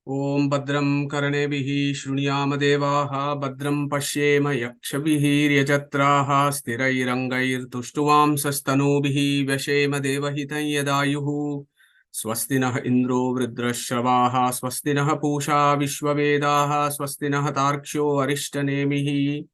Om Badram Karanebihi Shrunyama Devaha Badram Pashyema Yakshabihi Ryajatraha Sthirairangair Tushtuvam Sastanubihi Vashema Devahitan Yadayuhu Swastinah Indro Vridrashravaha Swastinah Pusha Vishwavedaha Swastinah Tarksho Arishtanemihi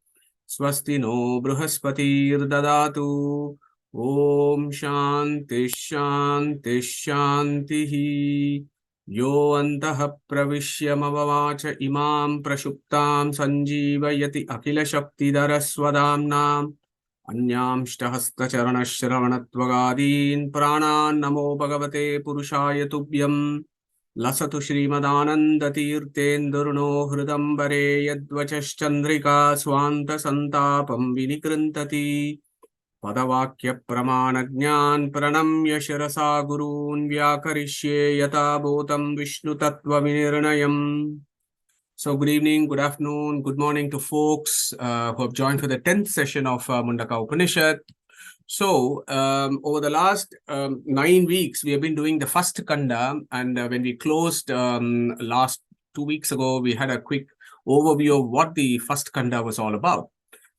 Swastino Bruhaspatir Dadatu Om Shanti Shanti Shantihi यो अन्तः प्रविश्यमववाच इमां प्रशुप्तां सञ्जीवयति अखिलशक्तिधरस्वधाम्नाम् अन्यांष्टहस्तचरणश्रवणत्वगादीन् प्राणान् नमो भगवते पुरुषाय तुभ्यं लसतु श्रीमदानन्दतीर्थेन्दुर्नो हृदम्बरे यद्वचश्चन्द्रिका स्वान्तसन्तापं विनिकृन्तति पदवाक्य प्रमाणज्ञान प्रणम्य शिरसा गुरून् व्याकरिष्ये यथा भूतं विष्णु तत्व विनिर्णयम्. So good evening, good afternoon, good morning to folks who have joined for the 10th session of Mundaka Upanishad. So over the last 9 weeks, we have been doing the first kanda, and when we closed last 2 weeks ago, we had a quick overview of what the first kanda was all about.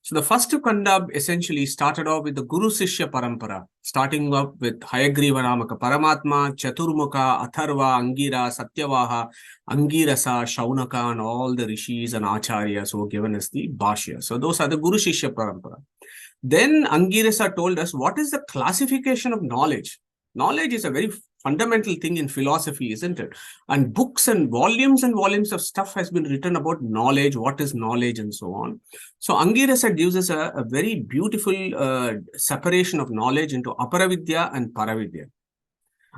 So the first kanda essentially started off with the Guru Sishya Parampara, starting up with Hayagriva Namaka Paramatma, Chaturmukha, Atharva, Angira, Satyavaha, Angirasa, Shuanaka, and all the rishis and acharyas who were given as the Bhashya. So those are the Guru Sishya Parampara. Then Angirasa told us what is the classification of knowledge. Knowledge is a very fundamental thing in philosophy, isn't it? And books and volumes of stuff has been written about knowledge, what is knowledge, and so on. So Angirasa gives us a very beautiful separation of knowledge into Aparavidya and Paravidya.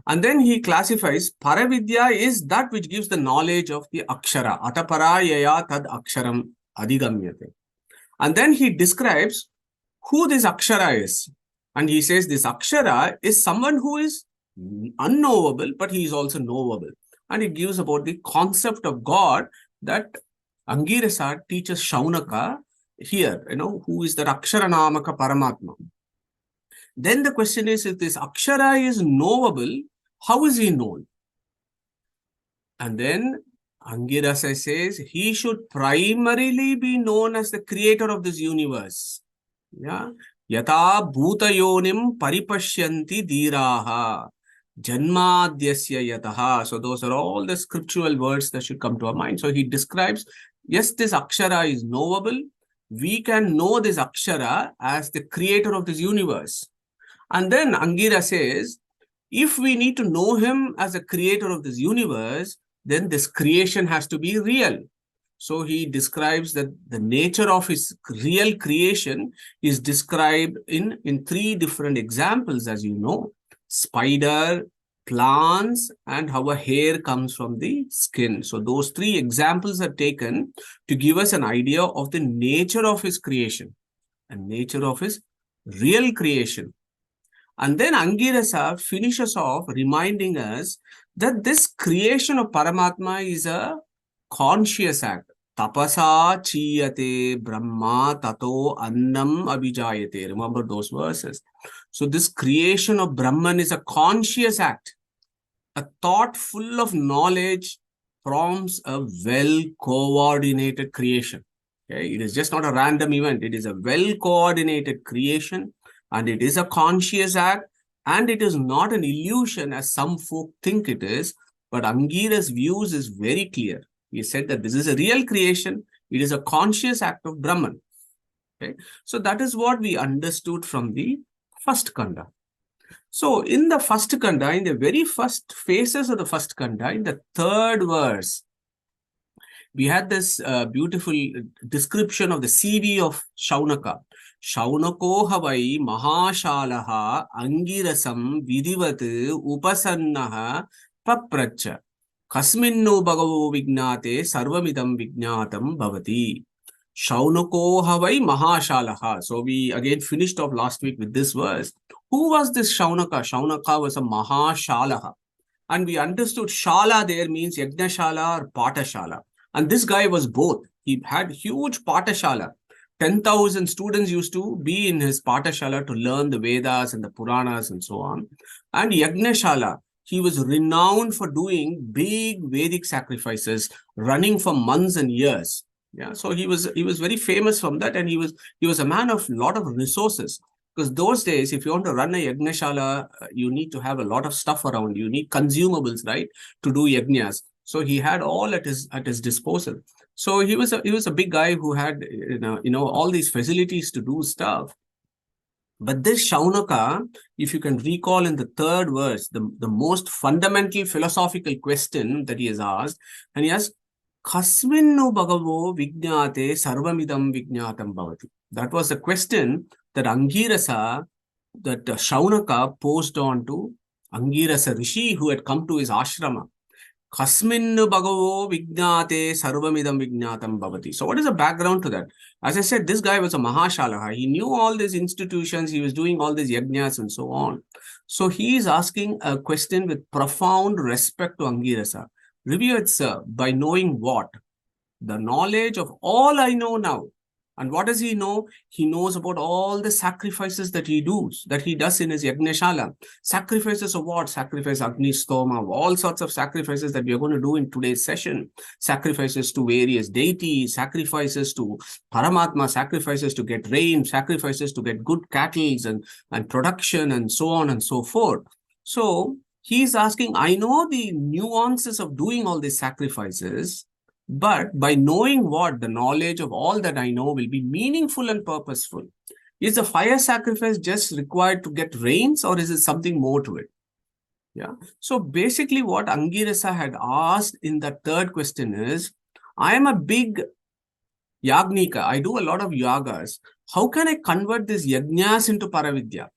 And then he classifies Paravidya is that which gives the knowledge of the Akshara. Ataparayaya tad Aksharam Adigamyate. And then he describes who this Akshara is. And he says this Akshara is someone who is unknowable, but he is also knowable. And it gives about the concept of God that Angirasa teaches Shuanaka here, who is that Akshara Namaka Paramatma. Then the question is, if this Akshara is knowable, how is he known? And then Angirasa says he should primarily be known as the creator of this universe. Yeah. Yata bhutayonim paripashyanti dhiraha janmadhyasya yataha. So those are all the scriptural words that should come to our mind. So he describes, yes, this Akshara is knowable. We can know this Akshara as the creator of this universe. And then Angira says, if we need to know him as a creator of this universe, then this creation has to be real. So he describes that the nature of his real creation is described in 3 different examples, as you know. Spider, plants, and how a hair comes from the skin. So those 3 examples are taken to give us an idea of the nature of his creation and nature of his real creation. And then Angirasa finishes off reminding us that this creation of Paramatma is a conscious act. Tapasa chiyate brahma tato annam abhijayate. Remember those verses. So this creation of Brahman is a conscious act. A thought full of knowledge prompts a well-coordinated creation. Okay? It is just not a random event. It is a well-coordinated creation, and it is a conscious act, and it is not an illusion as some folk think it is. But Angira's views is very clear. He said that this is a real creation. It is a conscious act of Brahman. Okay? So that is what we understood from the first kanda. So in the first kanda, in the very first phases of the first kanda, in the 3rd verse, we had this beautiful description of the CV of Shuanaka. Shaunako havai mahashalaha angirasam vidivat upasannaha papracha. Kasminno bhagavo vignate sarvamidam vignatam bhavati. Shaunako havai mahashalaha. So we again finished off last week with this verse. Who was this Shuanaka? Shuanaka was a mahashalaha. And we understood shala there means yagnashala or patashala. And this guy was both. He had huge patashala. 10,000 students used to be in his patashala to learn the Vedas and the Puranas and so on. And yagnashala. he was renowned for doing big Vedic sacrifices, running for months and years. Yeah, so he was very famous from that, and he was a man of a lot of resources. Because those days, if you want to run a yajnashala, you need to have a lot of stuff around. You need consumables, right, to do yajnas. So he had all at his disposal. So he was a big guy who had all these facilities to do stuff. But this Shuanaka, if you can recall in the third verse, the most fundamental philosophical question that he has asked, and he asked, Kasminnu bhagavo vijñāte sarvamidam vijñātam bhavati. That was the question that Angirasa, that Shuanaka posed on to Angirasa Rishi, who had come to his ashrama. Kasminnu bhagavo vijñāte sarvamidam vijñātam bhavati. So what is the background to that? As I said, this guy was a Mahashalaha. He knew all these institutions. He was doing all these yajnas and so on. So he is asking a question with profound respect to Angirasa. Review it, sir, by knowing what? The knowledge of all I know now. And what does he know? He knows about all the sacrifices that he does in his Yagnashala. Sacrifices of what? Sacrifice Agni Stoma, all sorts of sacrifices that we are going to do in today's session. Sacrifices to various deities, sacrifices to Paramatma, sacrifices to get rain, sacrifices to get good cattle and production and so on and so forth. So he's asking, I know the nuances of doing all these sacrifices, but by knowing what, the knowledge of all that I know will be meaningful and purposeful. Is the fire sacrifice just required to get rains, or is it something more to it? Yeah. So basically what Angirasa had asked in the third question is, I am a big yagnika. I do a lot of yagas. How can I convert these yajnas into paravidya?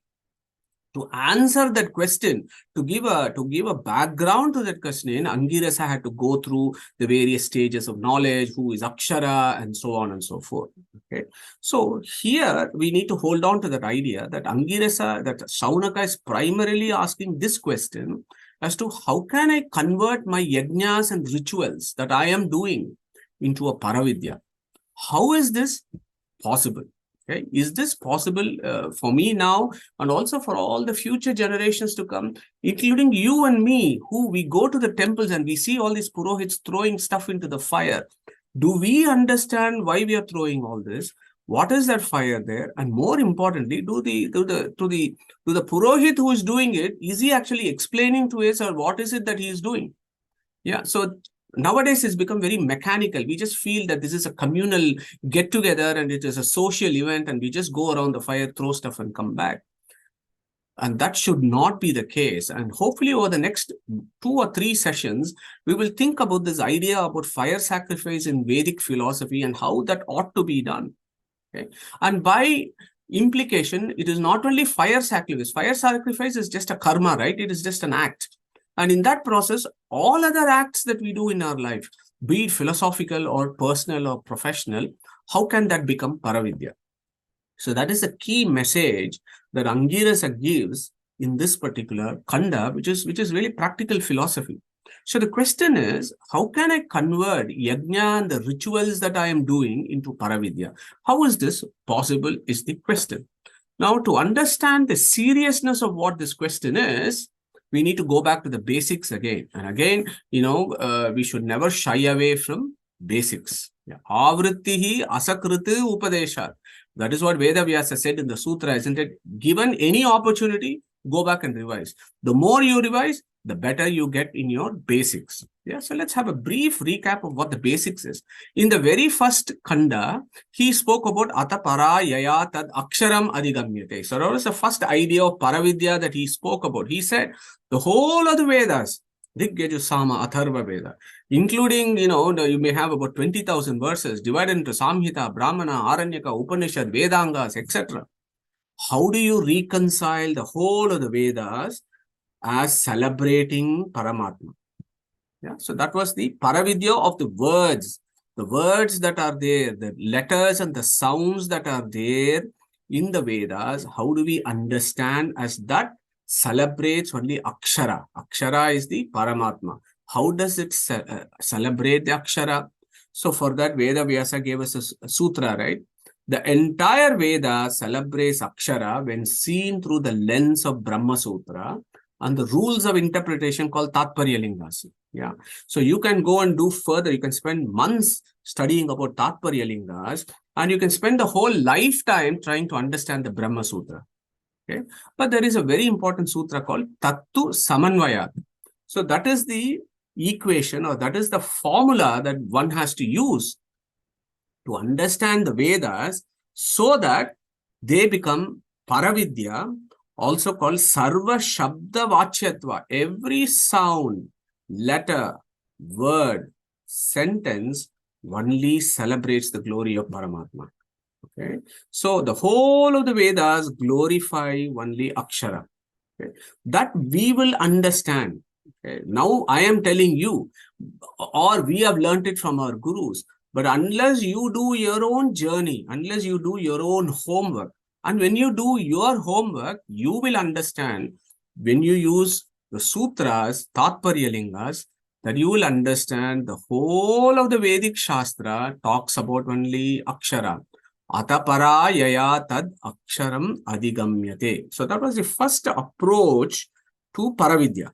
To answer that question, to give a background to that question, Angirasa had to go through the various stages of knowledge, who is Akshara, and so on and so forth. Okay, so here we need to hold on to that idea that Angirasa, that Shuanaka is primarily asking this question as to how can I convert my yajnas and rituals that I am doing into a paravidya? How is this possible? Okay. Is this possible for me now and also for all the future generations to come, including you and me, who we go to the temples and we see all these purohits throwing stuff into the fire? Do we understand why we are throwing all this? What is that fire there? And more importantly, to the purohit who is doing it, is he actually explaining to us, or what is it that he is doing? Yeah. So nowadays, it's become very mechanical. We just feel that this is a communal get-together and it is a social event and we just go around the fire, throw stuff and come back. And that should not be the case. And hopefully over the next 2 or 3 sessions, we will think about this idea about fire sacrifice in Vedic philosophy and how that ought to be done. Okay? And by implication, it is not only fire sacrifice. Fire sacrifice is just a karma, right? It is just an act. And in that process, all other acts that we do in our life, be it philosophical or personal or professional, how can that become paravidya? So that is the key message that Angirasa gives in this particular kanda, which is really practical philosophy. So the question is, how can I convert yajna and the rituals that I am doing into paravidya? How is this possible is the question. Now, to understand the seriousness of what this question is, we need to go back to the basics again. And again, we should never shy away from basics. Avrittihi asakriti upadeshat. That is what Veda Vyasa said in the sutra, isn't it? Given any opportunity, go back and revise. The more you revise, the better you get in your basics. Yeah, so let's have a brief recap of what the basics is. In the very first kanda, he spoke about atapara yaya tad aksharam adigamyate. So that was the first idea of paravidya that he spoke about. He said the whole of the Vedas, Rig, Yajur, Sama, Atharva Veda, including, you may have about 20,000 verses divided into Samhita, Brahmana, Aranyaka, Upanishad, Vedangas, etc. How do you reconcile the whole of the Vedas as celebrating Paramatma? Yeah, so that was the paravidya of the words that are there, the letters and the sounds that are there in the Vedas. How do we understand as that celebrates only Akshara? Akshara is the Paramatma. How does it celebrate the Akshara? So for that, Veda Vyasa gave us a sutra, right? The entire Veda celebrates Akshara when seen through the lens of Brahma Sutra. and the rules of interpretation called Tatparya Lingas. Yeah. So you can go and do further. You can spend months studying about Tatparya Lingas, and you can spend the whole lifetime trying to understand the Brahma Sutra. Okay. But there is a very important sutra called Tattu Samanvaya. So that is the equation, or that is the formula that one has to use to understand the Vedas, so that they become Paravidya, also called Sarva Shabda Vachyatva. Every sound, letter, word, sentence only celebrates the glory of Paramatma. Okay. So the whole of the Vedas glorify only Akshara. Okay. That we will understand. Okay. Now I am telling you, or we have learnt it from our gurus, but unless you do your own journey, unless you do your own homework, and when you do your homework, you will understand, when you use the sutras, Tatparya Lingas, that you will understand the whole of the Vedic Shastra talks about only Akshara. Atapara yaya tad aksharam adigamyate. So that was the first approach to Paravidya.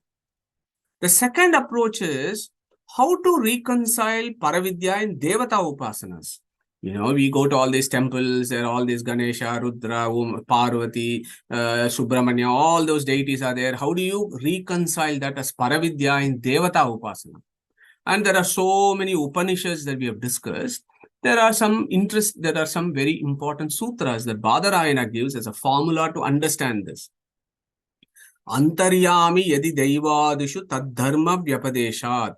The second approach is how to reconcile Paravidya and Devata Upasanas. We go to all these temples, there are all these Ganesha, Rudra, Parvati, Subramanya, all those deities are there. How do you reconcile that as Paravidya and Devata Upasana? And there are so many Upanishads that we have discussed. There are some very important sutras that Badarayana gives as a formula to understand this. Antaryami yadi daivadishu taddharma vyapadeshat.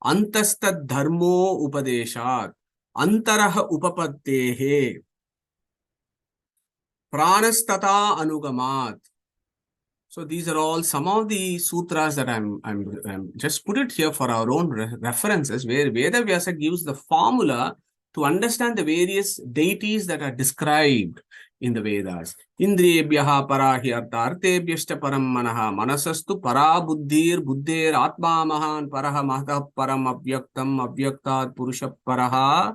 Antastad dharmo upadeshat. Antaraha upapattehe. Pranastata anugamat. So these are all some of the sutras that I'm just put it here for our own references, where Veda Vyasa gives the formula to understand the various deities that are described in the Vedas. Indriyebhyaha parahyartha artebhyashta param manaha manasastu para buddhir buddhir atma mahan paraha mahata param avyaktam avyaktat purusha paraha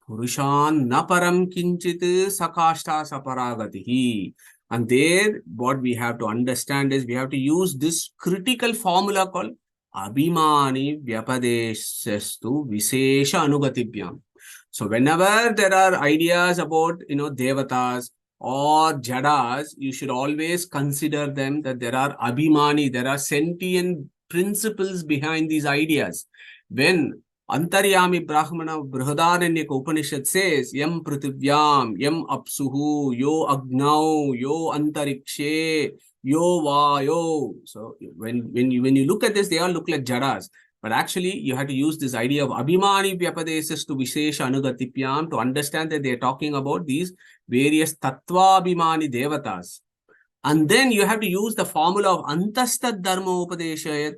purushan na param kinchit sakashta saparagatihi. And there, what we have to understand is we have to use this critical formula called Abhimani Vyapadeshastu Visesha Anugatibhyam. So whenever there are ideas about, Devatas or Jadas, you should always consider them that there are Abhimani, there are sentient principles behind these ideas. When Antaryami Brahmana Brihadaranyaka Upanishad says, Yam Prithvyam, Yam Apsuhu, Yo Agnau, Yo Antarikshe, Yo Vayo. So when you look at this, they all look like Jadas. But actually, you have to use this idea of Abhimani Vyapadesas to Vishesha Anugatipyam to understand that they are talking about these various Tattva Abhimani Devatas. And then you have to use the formula of Antastad Dharma Upadeshayat.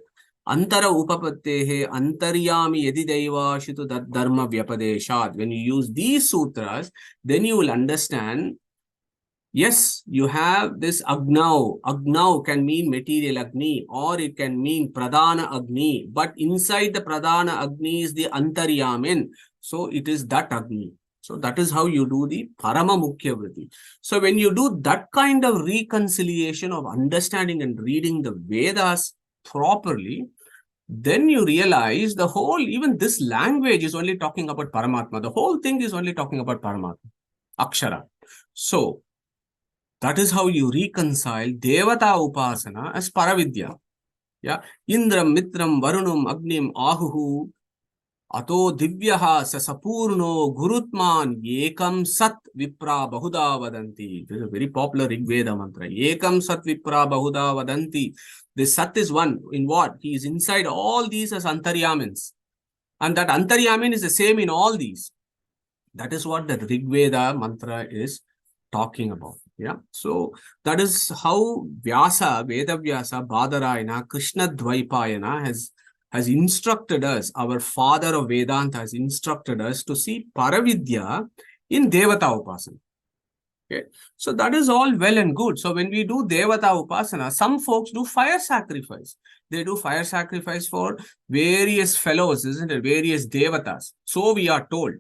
Antara upapattehe antaryami yadi daivashitu tad dharma vyapadeshat. When you use these sutras, then you will understand, yes, you have this agnau. Agnau can mean material agni, or it can mean pradhana agni. But inside the pradhana agni is the antaryamin. So it is that agni. So that is how you do the parama mukhya vritti. So when you do that kind of reconciliation of understanding and reading the Vedas properly, then you realize the whole, even this language is only talking about Paramatma. The whole thing is only talking about Paramatma, Akshara. So that is how you reconcile Devata Upasana as Paravidya. Yeah. Indram, Mitram, Varunam, Agnim, Ahuhu, Ato Divyaha, Sasapurno, Gurutman, Ekam Sat Vipra Bahuda Vadanti. This is a very popular Rig Veda mantra. Ekam Sat Vipra Bahuda Vadanti. This Sat is one. In what? He is inside all these as Antaryamins. And that Antaryamin is the same in all these. That is what the Rig Veda mantra is talking about. Yeah. So that is how Vyasa, Veda Vyasa, Badarayana, Krishna Dvaipayana has instructed us, our father of Vedanta has instructed us to see Paravidya in Devata Upasana. Okay. So that is all well and good. So when we do Devata Upasana, some folks do fire sacrifice. They do fire sacrifice for various fellows, isn't it? Various Devatas. So we are told.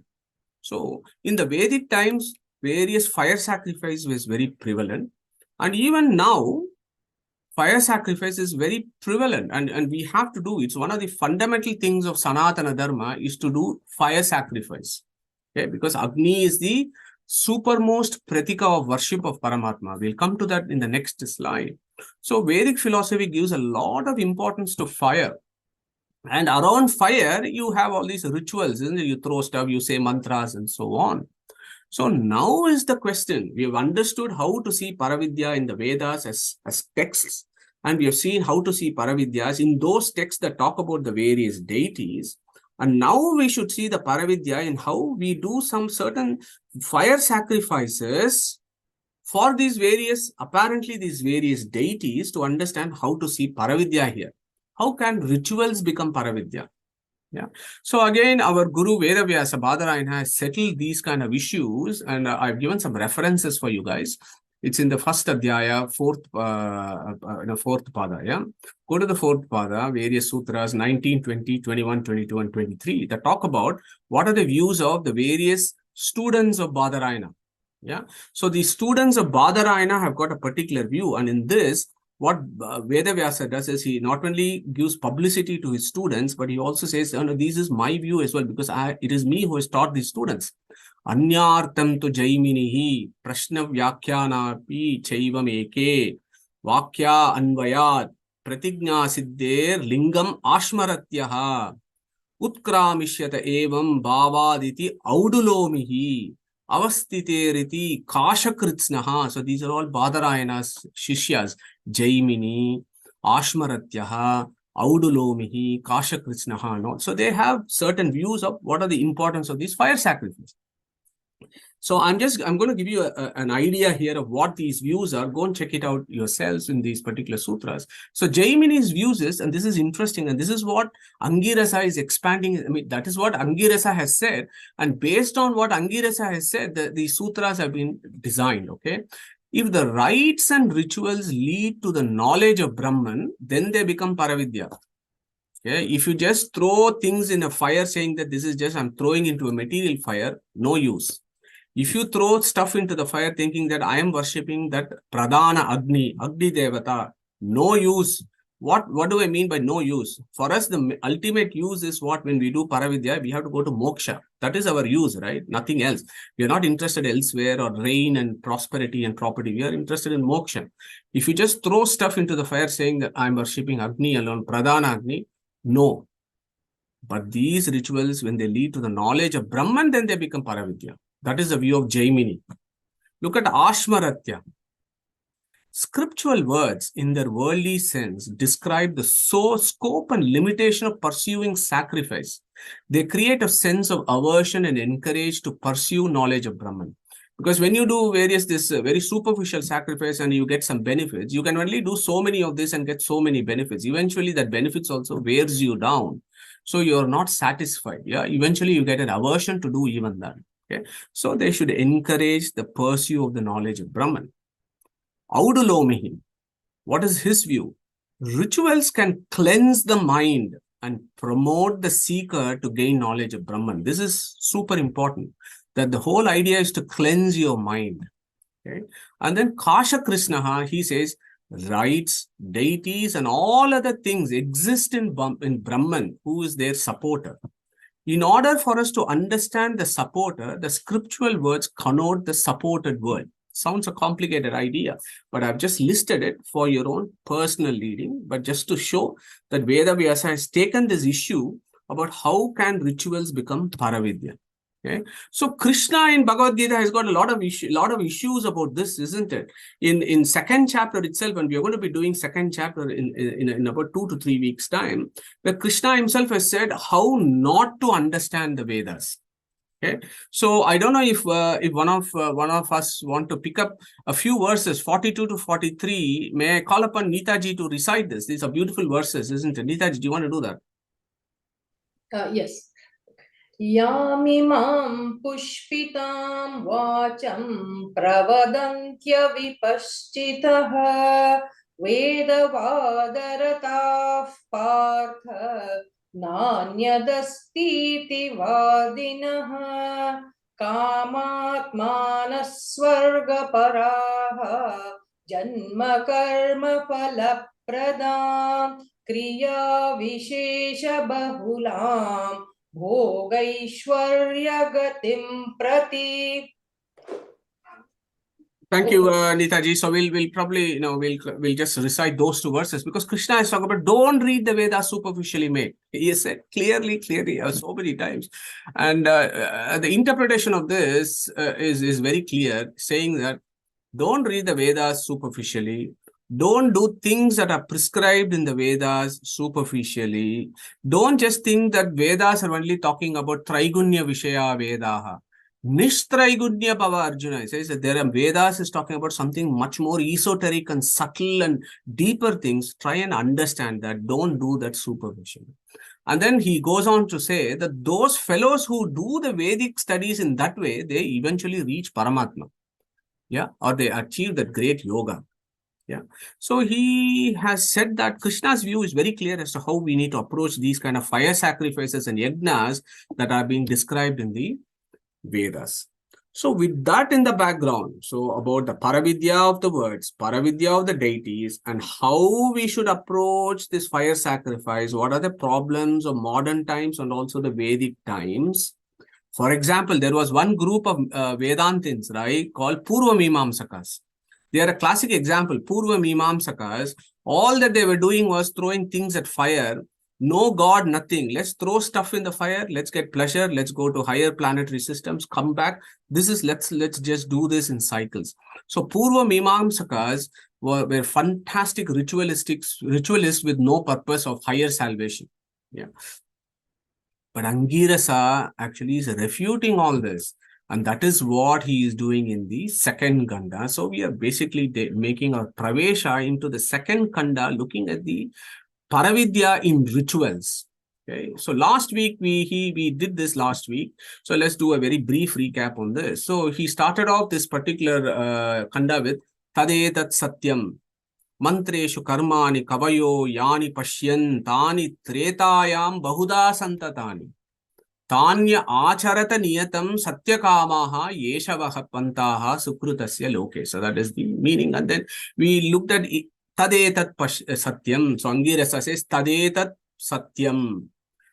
So in the Vedic times, various fire sacrifice was very prevalent. And even now, fire sacrifice is very prevalent, and we have to do. It's one of the fundamental things of Sanatana Dharma is to do fire sacrifice. Okay, because Agni is the supermost pratika of worship of Paramatma. We'll come to that in the next slide. So Vedic philosophy gives a lot of importance to fire. And around fire, you have all these rituals, isn't it? You throw stuff, you say mantras, and so on. So now is the question. We have understood how to see Paravidya in the Vedas as texts, and we have seen how to see Paravidyas in those texts that talk about the various deities. And now we should see the Paravidya in how we do some certain fire sacrifices for these various deities to understand how to see Paravidya here. How can rituals become Paravidya? Yeah. So again, our Guru Vedavyasa Badarayana has settled these kind of issues, and I've given some references for you guys. It's in the first Adhyaya, fourth pada. Yeah. Go to the fourth pada, various sutras, 19, 20, 21, 22, and 23, that talk about what are the views of the various students of Badarayana. Yeah. So the students of Badarayana have got a particular view, and in this, what Vedavyasa does is he not only gives publicity to his students, but he also says, oh, no, this is my view as well, because it is me who has taught these students. Anyartam tu jaiminihi prashna vyakyanapi chaivam eke vakya anvayat pratigna siddher lingam ashmaratyaha utkramishyata evam bhavaditi audulomihi avastiteriti kashakritsnaha. So these are all Badarayana's shishyas. Jaimini, Ashmaratyaha, Audulomihi, Kashakritsnaha. No? So they have certain views of what are the importance of these fire sacrifices. So I'm going to give you an idea here of what these views are. Go and check it out yourselves in these particular sutras. So Jaimini's views is, and this is interesting, and this is what Angirasa is expanding. I mean, that is what Angirasa has said. And based on what Angirasa has said, the sutras have been designed, okay? If the rites and rituals lead to the knowledge of Brahman, then they become Paravidya. Okay? If you just throw things in a fire saying that this is just, I'm throwing into a material fire, no use. If you throw stuff into the fire thinking that I am worshipping that Pradhana Agni Devata, no use. What do I mean by no use? For us, the ultimate use is what? When we do Paravidya, we have to go to moksha. That is our use, right? Nothing else. We are not interested elsewhere or rain and prosperity and property. We are interested in moksha. If you just throw stuff into the fire saying that I'm worshipping Agni alone, Pradhana Agni, no. But these rituals, when they lead to the knowledge of Brahman, then they become Paravidya. That is the view of Jaimini. Look at Ashmaratya. Scriptural words in their worldly sense describe the scope and limitation of pursuing sacrifice. They create a sense of aversion and encourage to pursue knowledge of Brahman. Because when you do this very superficial sacrifice and you get some benefits, you can only do so many of this and get so many benefits. Eventually, that benefits also wears you down. So you're not satisfied. Yeah, eventually you get an aversion to do even that. Okay, so they should encourage the pursuit of the knowledge of Brahman. Audulomihi, what is his view? Rituals can cleanse the mind and promote the seeker to gain knowledge of Brahman. This is super important, that the whole idea is to cleanse your mind. Okay? And then Kasha Krishnaha, he says, rites, deities, and all other things exist in Brahman, who is their supporter. In order for us to understand the supporter, the scriptural words connote the supported world. Sounds a complicated idea, but I've just listed it for your own personal reading, but just to show that Vedavyasa has taken this issue about how can rituals become Paravidya. Okay, so Krishna in Bhagavad Gita has got a lot of issues about this, isn't it? In second chapter itself, and we are going to be doing second chapter in about 2 to 3 weeks time, where Krishna himself has said how not to understand the Vedas. Okay, so I don't know if one of us want to pick up a few verses, 42 to 43. May I call upon Neetaji to recite this? These are beautiful verses, isn't it? Neetaji, do you want to do that? Yes. Yamimam pushpitam vacham pravadantya vipaschitaha vedavadaratav partha nanyadastiti vadinaha kamatmanas svargaparaha Janma karma phala pradam kriya vishesha bahulam bhogaishwarya gatim prati. Thank you, Neetaji. So we'll probably, we'll just recite those two verses because Krishna is talking about don't read the Vedas superficially, mate. He has said clearly, so many times. And the interpretation of this is very clear, saying that don't read the Vedas superficially. Don't do things that are prescribed in the Vedas superficially. Don't just think that Vedas are only talking about Traigunya Vishaya Vedaha. Nishtraigunya Bhava Arjuna says that there are Vedas is talking about something much more esoteric and subtle and deeper things. Try and understand that. Don't do that superficially. And then he goes on to say that those fellows who do the Vedic studies in that way, they eventually reach Paramatma. Yeah, or they achieve that great yoga. Yeah. So he has said that Krishna's view is very clear as to how we need to approach these kind of fire sacrifices and yajnas that are being described in the Vedas. So with that in the background, so about the Paravidya of the words, Paravidya of the deities, and how we should approach this fire sacrifice, what are the problems of modern times and also the Vedic times. For example, there was one group of Vedantins, right, called Purva Mimamsakas. They are a classic example. Purva Mimamsakas, all that they were doing was throwing things at fire. No God, nothing. Let's throw stuff in the fire. Let's get pleasure. Let's go to higher planetary systems. Come back. Let's just do this in cycles. So Purva Mimamsakas were fantastic ritualists with no purpose of higher salvation. Yeah. But Angirasa actually is refuting all this. And that is what he is doing in the second Kanda. So we are basically making a pravesha into the second Kanda, looking at the Paravidya in rituals. Okay. So last week, we did this last week. So let's do a very brief recap on this. So he started off this particular Kanda with Tadetat Satyam. Mantreshu karmani kavayo yani pashyan tani tretayam bahuda santatani. Tanya acharata niyatam satyakamaha yeshavaha pantaha sukrutasya loke. So that is the meaning. And then we looked at tadetat satyam. So Angirasa says tadetat satyam.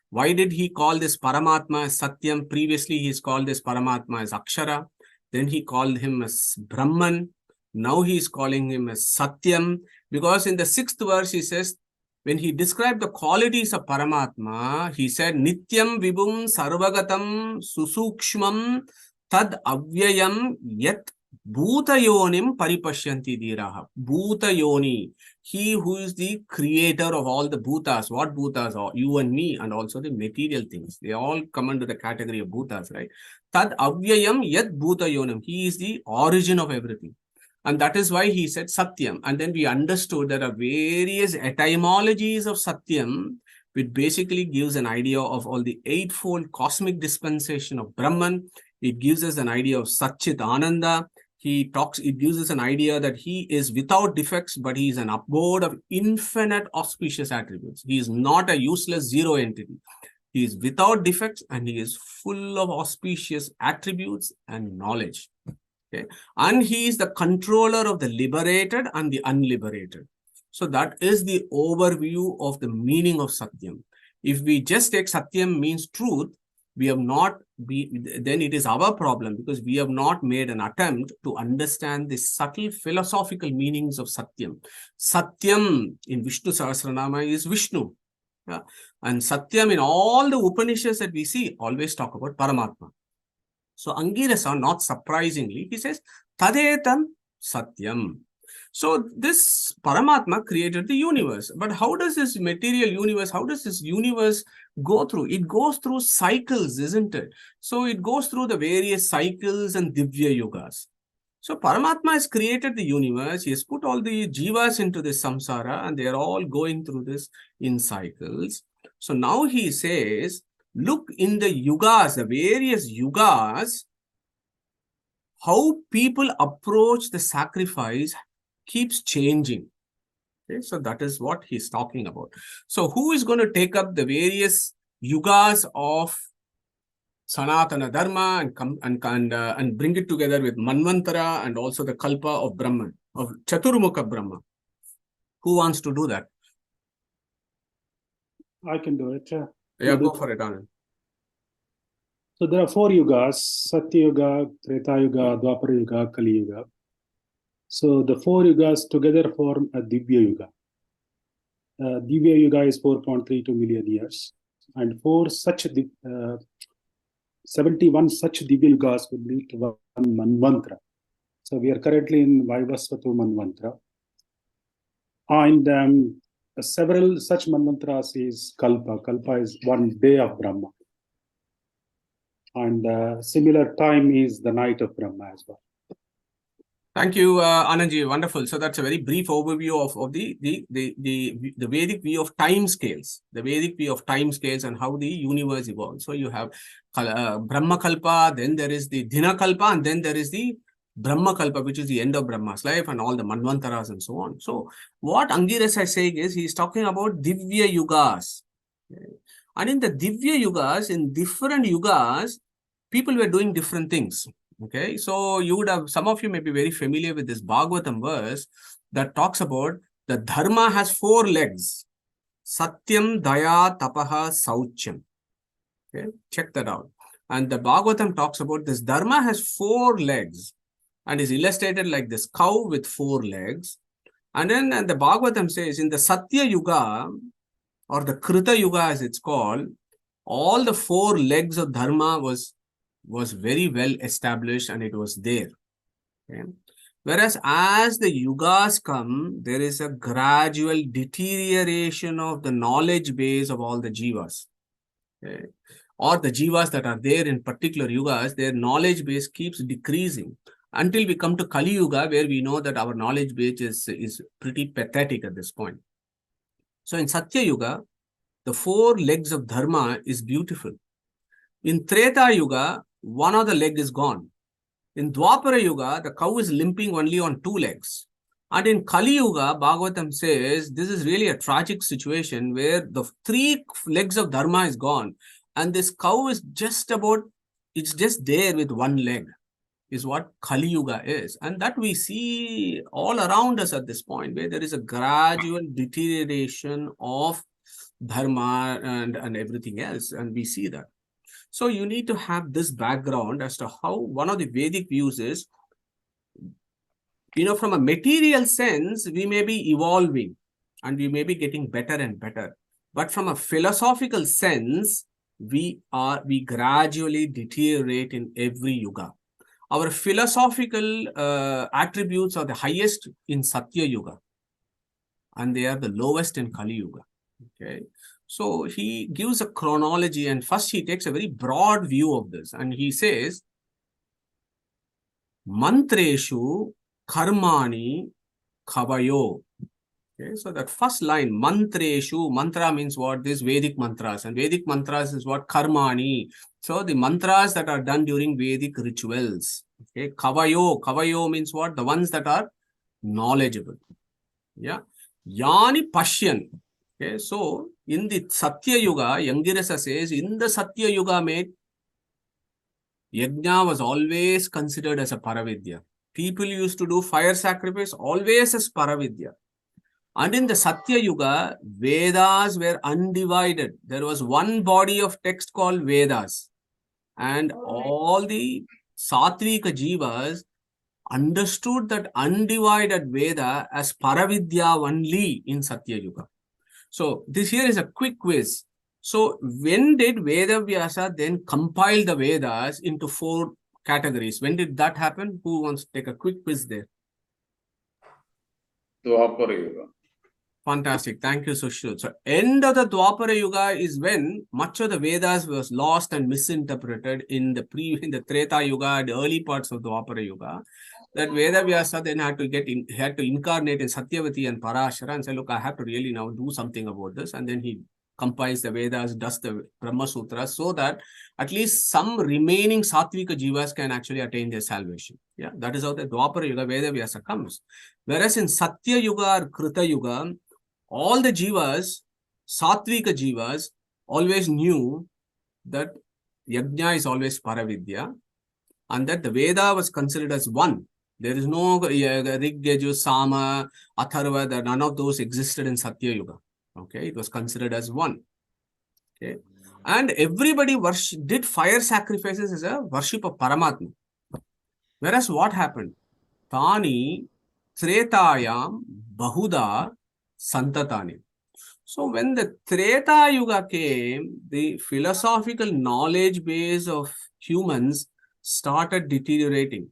Why did he call this Paramatma as Satyam? Previously, he's called this Paramatma as Akshara. Then he called him as Brahman. Now he's calling him as Satyam. Because in the 6th verse, he says, when he described the qualities of Paramatma, he said, Nityam Vibhum Sarvagatam Susukshmam Tad Avyayam Yat Bhutayonim Paripashyanti Diraha. Bhutayoni. He who is the creator of all the bhutas. What bhutas are? You and me, and also the material things. They all come under the category of bhutas, right? Tad Avyayam Yat Bhutayonim. He is the origin of everything. And that is why he said Satyam. And then we understood there are various etymologies of Satyam, which basically gives an idea of all the eightfold cosmic dispensation of Brahman. It gives us an idea of Satchit Ananda. It gives us an idea that he is without defects, but he is an abode of infinite auspicious attributes. He is not a useless zero entity. He is without defects and he is full of auspicious attributes and knowledge. Okay. And he is the controller of the liberated and the unliberated. So that is the overview of the meaning of Satyam. If we just take Satyam means truth, then it is our problem because we have not made an attempt to understand the subtle philosophical meanings of Satyam. Satyam in Vishnu Sahasranama is Vishnu. Yeah. And Satyam in all the Upanishads that we see always talk about Paramatma. So Angirasa, not surprisingly, he says, Tadetam Satyam. So this Paramatma created the universe. But how does this material universe, how does this universe go through? It goes through cycles, isn't it? So it goes through the various cycles and Divya Yugas. So Paramatma has created the universe. He has put all the jivas into this samsara and they are all going through this in cycles. So now he says, look in the yugas, the various yugas, how people approach the sacrifice keeps changing. Okay, so that is what he's talking about. So who is going to take up the various yugas of Sanatana Dharma and bring it together with Manvantara and also the Kalpa of Brahman? of Chaturmukha Brahma. Who wants to do that? I can do it. Yeah, go for it, Anand. So there are 4 yugas: Satya Yuga, Treta Yuga, Dwapara Yuga, Kali Yuga. So the 4 yugas together form a Divya Yuga. Divya Yuga is 4.32 million years, and 71 such Divya Yugas will lead to one Manvantara. So we are currently in Vaivasvatu Manvantara, and several such Manvantras is Kalpa. Kalpa is one day of Brahma, and similar time is the night of Brahma as well. Thank you, Anandji. Wonderful. So that's a very brief overview of the Vedic view of time scales, the Vedic view of time scales and how the universe evolves. So you have Brahma Kalpa, then there is the Dina Kalpa, and then there is the Brahma Kalpa, which is the end of Brahma's life, and all the Manvantaras and so on. So what Angirasa is saying is, he is talking about Divya Yugas. Okay. And in the Divya Yugas, in different Yugas, people were doing different things. Okay, so you would have, some of you may be very familiar with this Bhagavatam verse that talks about the Dharma has 4 legs. Satyam, Daya, Tapaha, Sauchyam. Okay, check that out. And the Bhagavatam talks about this Dharma has 4 legs and is illustrated like this cow with 4 legs. And then the Bhagavatam says in the Satya Yuga, or the Krita Yuga as it's called, all the 4 legs of Dharma was very well established and it was there. Okay. Whereas as the yugas come, there is a gradual deterioration of the knowledge base of all the jivas. Okay. Or the jivas that are there in particular yugas, their knowledge base keeps decreasing until we come to Kali Yuga, where we know that our knowledge base is pretty pathetic at this point. So in Satya Yuga, the 4 legs of Dharma is beautiful. In Treta Yuga, one of the leg is gone. In Dwapara Yuga, the cow is limping only on 2 legs. And in Kali Yuga, Bhagavatam says, this is really a tragic situation where the 3 legs of Dharma is gone. And this cow is just it's just there with 1 leg, is what Kali Yuga is. And that we see all around us at this point, where there is a gradual deterioration of Dharma and everything else. And we see that. So you need to have this background as to how one of the Vedic views is, from a material sense, we may be evolving and we may be getting better and better. But from a philosophical sense, we gradually deteriorate in every yuga. Our philosophical attributes are the highest in Satya Yuga, and they are the lowest in Kali Yuga. Okay. So he gives a chronology, and first he takes a very broad view of this, and he says, Mantreshu karmani kavayo. Okay, so that first line, Mantreshu, mantra means what? This Vedic mantras, and Vedic mantras is what? Karmani. So the mantras that are done during Vedic rituals. Okay, kavayo means what? The ones that are knowledgeable. Yeah. Yani Pashyan. Okay, so in the Satya Yuga, Angirasa says, in the Satya Yuga, mate, Yajna was always considered as a Paravidya. People used to do fire sacrifice always as Paravidya. And in the Satya Yuga, Vedas were undivided. There was one body of text called Vedas. And all the Satvika Jivas understood that undivided Veda as Paravidya only in Satya Yuga. So this here is a quick quiz. So when did Veda Vyasa then compile the Vedas into 4 categories? When did that happen? Who wants to take a quick quiz there? Dwapara Yuga. Fantastic. Thank you, Sushil. So end of the Dwapara Yuga is when much of the Vedas was lost and misinterpreted in the Treta Yuga, the early parts of Dwapara Yuga. That Veda Vyasa then had to incarnate in Satyavati and Parashara and say, look, I have to really now do something about this. And then he compiles the Vedas, does the Brahma Sutras, so that at least some remaining Satvika Jivas can actually attain their salvation. Yeah, that is how the Dwapara Yuga, Veda Vyasa comes. Whereas in Satya Yuga or Krita Yuga, all the Jivas, Satvika Jivas, always knew that Yajna is always Paravidya and that the Veda was considered as one. There is no Rig, Yajur, Sama, Atharva, none of those existed in Satya Yuga. Okay, it was considered as one. Okay, and everybody did fire sacrifices as a worship of Paramatma. Whereas what happened? Tani Tretayam Bahuda Santatani. So when the Treta Yuga came, the philosophical knowledge base of humans started deteriorating.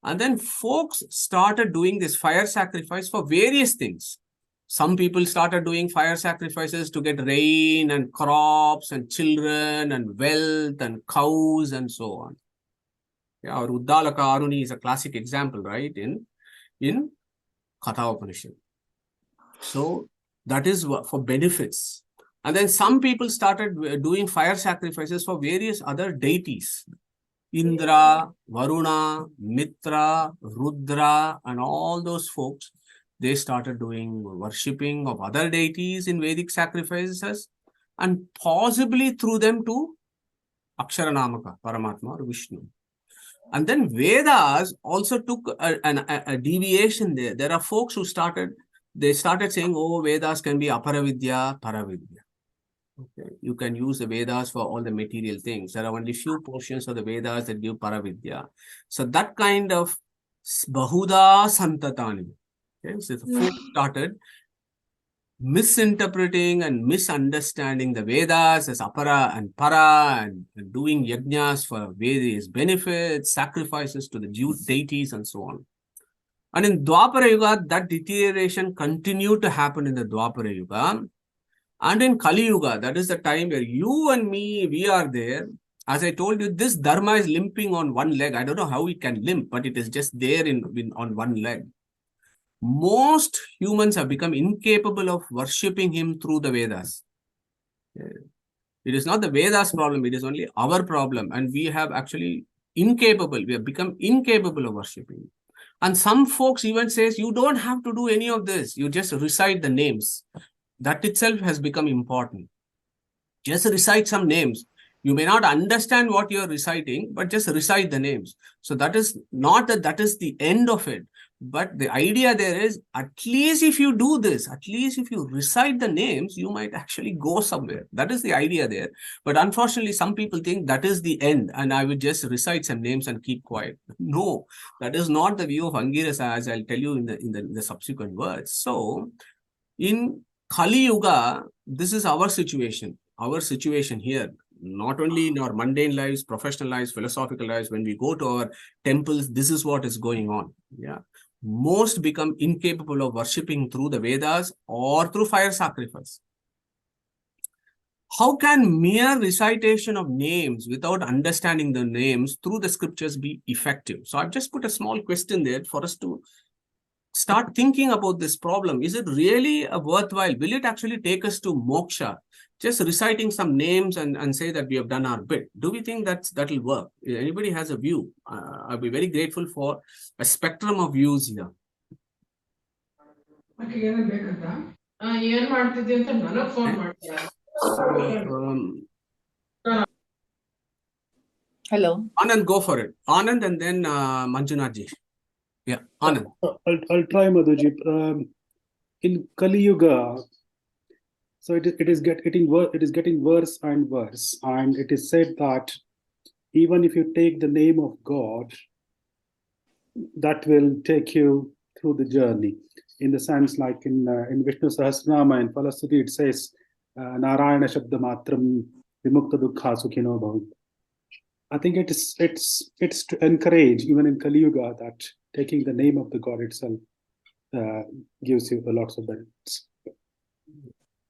And then folks started doing this fire sacrifice for various things. Some people started doing fire sacrifices to get rain and crops and children and wealth and cows and so on. Yeah, or Uddalaka Aruni is a classic example, right? In Katha Upanishad. So that is for benefits. And then some people started doing fire sacrifices for various other deities. Indra, Varuna, Mitra, Rudra, and all those folks, they started doing worshipping of other deities in Vedic sacrifices, and possibly through them to Aksharanamaka, Paramatma or Vishnu. And then Vedas also took a deviation there. There are folks who started saying, oh, Vedas can be Aparavidya, Paravidya. Okay. You can use the Vedas for all the material things. There are only few portions of the Vedas that give Paravidya. So that kind of Bahuda Santatani. Okay. So the folks started misinterpreting and misunderstanding the Vedas as Apara and Para and doing yajnas for various benefits, sacrifices to the deities and so on. And in Dwapara Yuga, that deterioration continued to happen in the Dwapara Yuga. And in Kali Yuga, that is the time where you and me, we are there. As I told you, this Dharma is limping on one leg. I don't know how it can limp, but it is just there on one leg. Most humans have become incapable of worshipping him through the Vedas. It is not the Vedas problem, it is only our problem. And we have actually we have become incapable of worshipping. And some folks even says, you don't have to do any of this. You just recite the names. That itself has become important. Just recite some names. You may not understand what you're reciting, but just recite the names. So that is not that is the end of it. But the idea there is, at least if you do this, at least if you recite the names, you might actually go somewhere. That is the idea there. But unfortunately, some people think that is the end and I will just recite some names and keep quiet. No, that is not the view of Angirasa, as I'll tell you in the subsequent words. So in Kali Yuga, this is our situation here. Not only in our mundane lives, professional lives, philosophical lives, when we go to our temples, this is what is going on. Yeah. Most become incapable of worshipping through the Vedas or through fire sacrifice. How can mere recitation of names without understanding the names through the scriptures be effective? So I've just put a small question there for us to start thinking about this problem. Is it really worthwhile? Will it actually take us to moksha? Just reciting some names and say that we have done our bit. Do we think that'll work? Anybody has a view? I'll be very grateful for a spectrum of views here. Hello. Anand, go for it. Anand and then Manjunathji. Yeah, Anand. I'll try, Madhuji. In Kali Yuga, so it is getting worse and worse, and it is said that even if you take the name of God, that will take you through the journey. In the sense, like in Vishnu Sahasranama in Palastuti, it says, Narayana Shabda Matram Vimukta Dukha Sukhino Bhavantu. I think it's to encourage, even in Kali Yuga, that taking the name of the God itself gives you lots of benefits.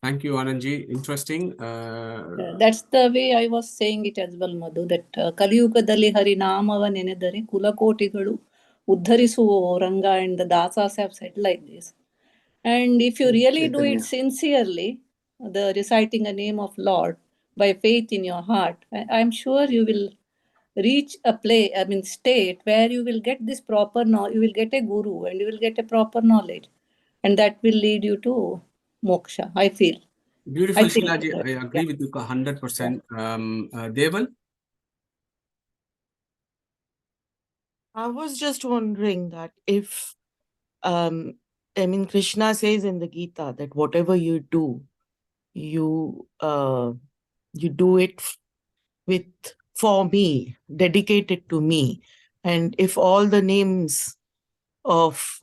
Thank you, Anandji. Interesting. That's the way I was saying it as well, Madhu, that Kaliyugadali Harinamava Nenedare Kulakotigalu Uddharisuvo Ranga, and the Dasas have said like this. And if you really do it sincerely, the reciting a name of Lord by faith in your heart, I'm sure you will reach a state where you will get this proper knowledge, you will get a guru and you will get a proper knowledge, and that will lead you to moksha, I feel. Beautiful, Sheilaji. I agree with you 100%. Deval? I was just wondering that if, Krishna says in the Gita that whatever you do, you do it for me, dedicated to me. And if all the names of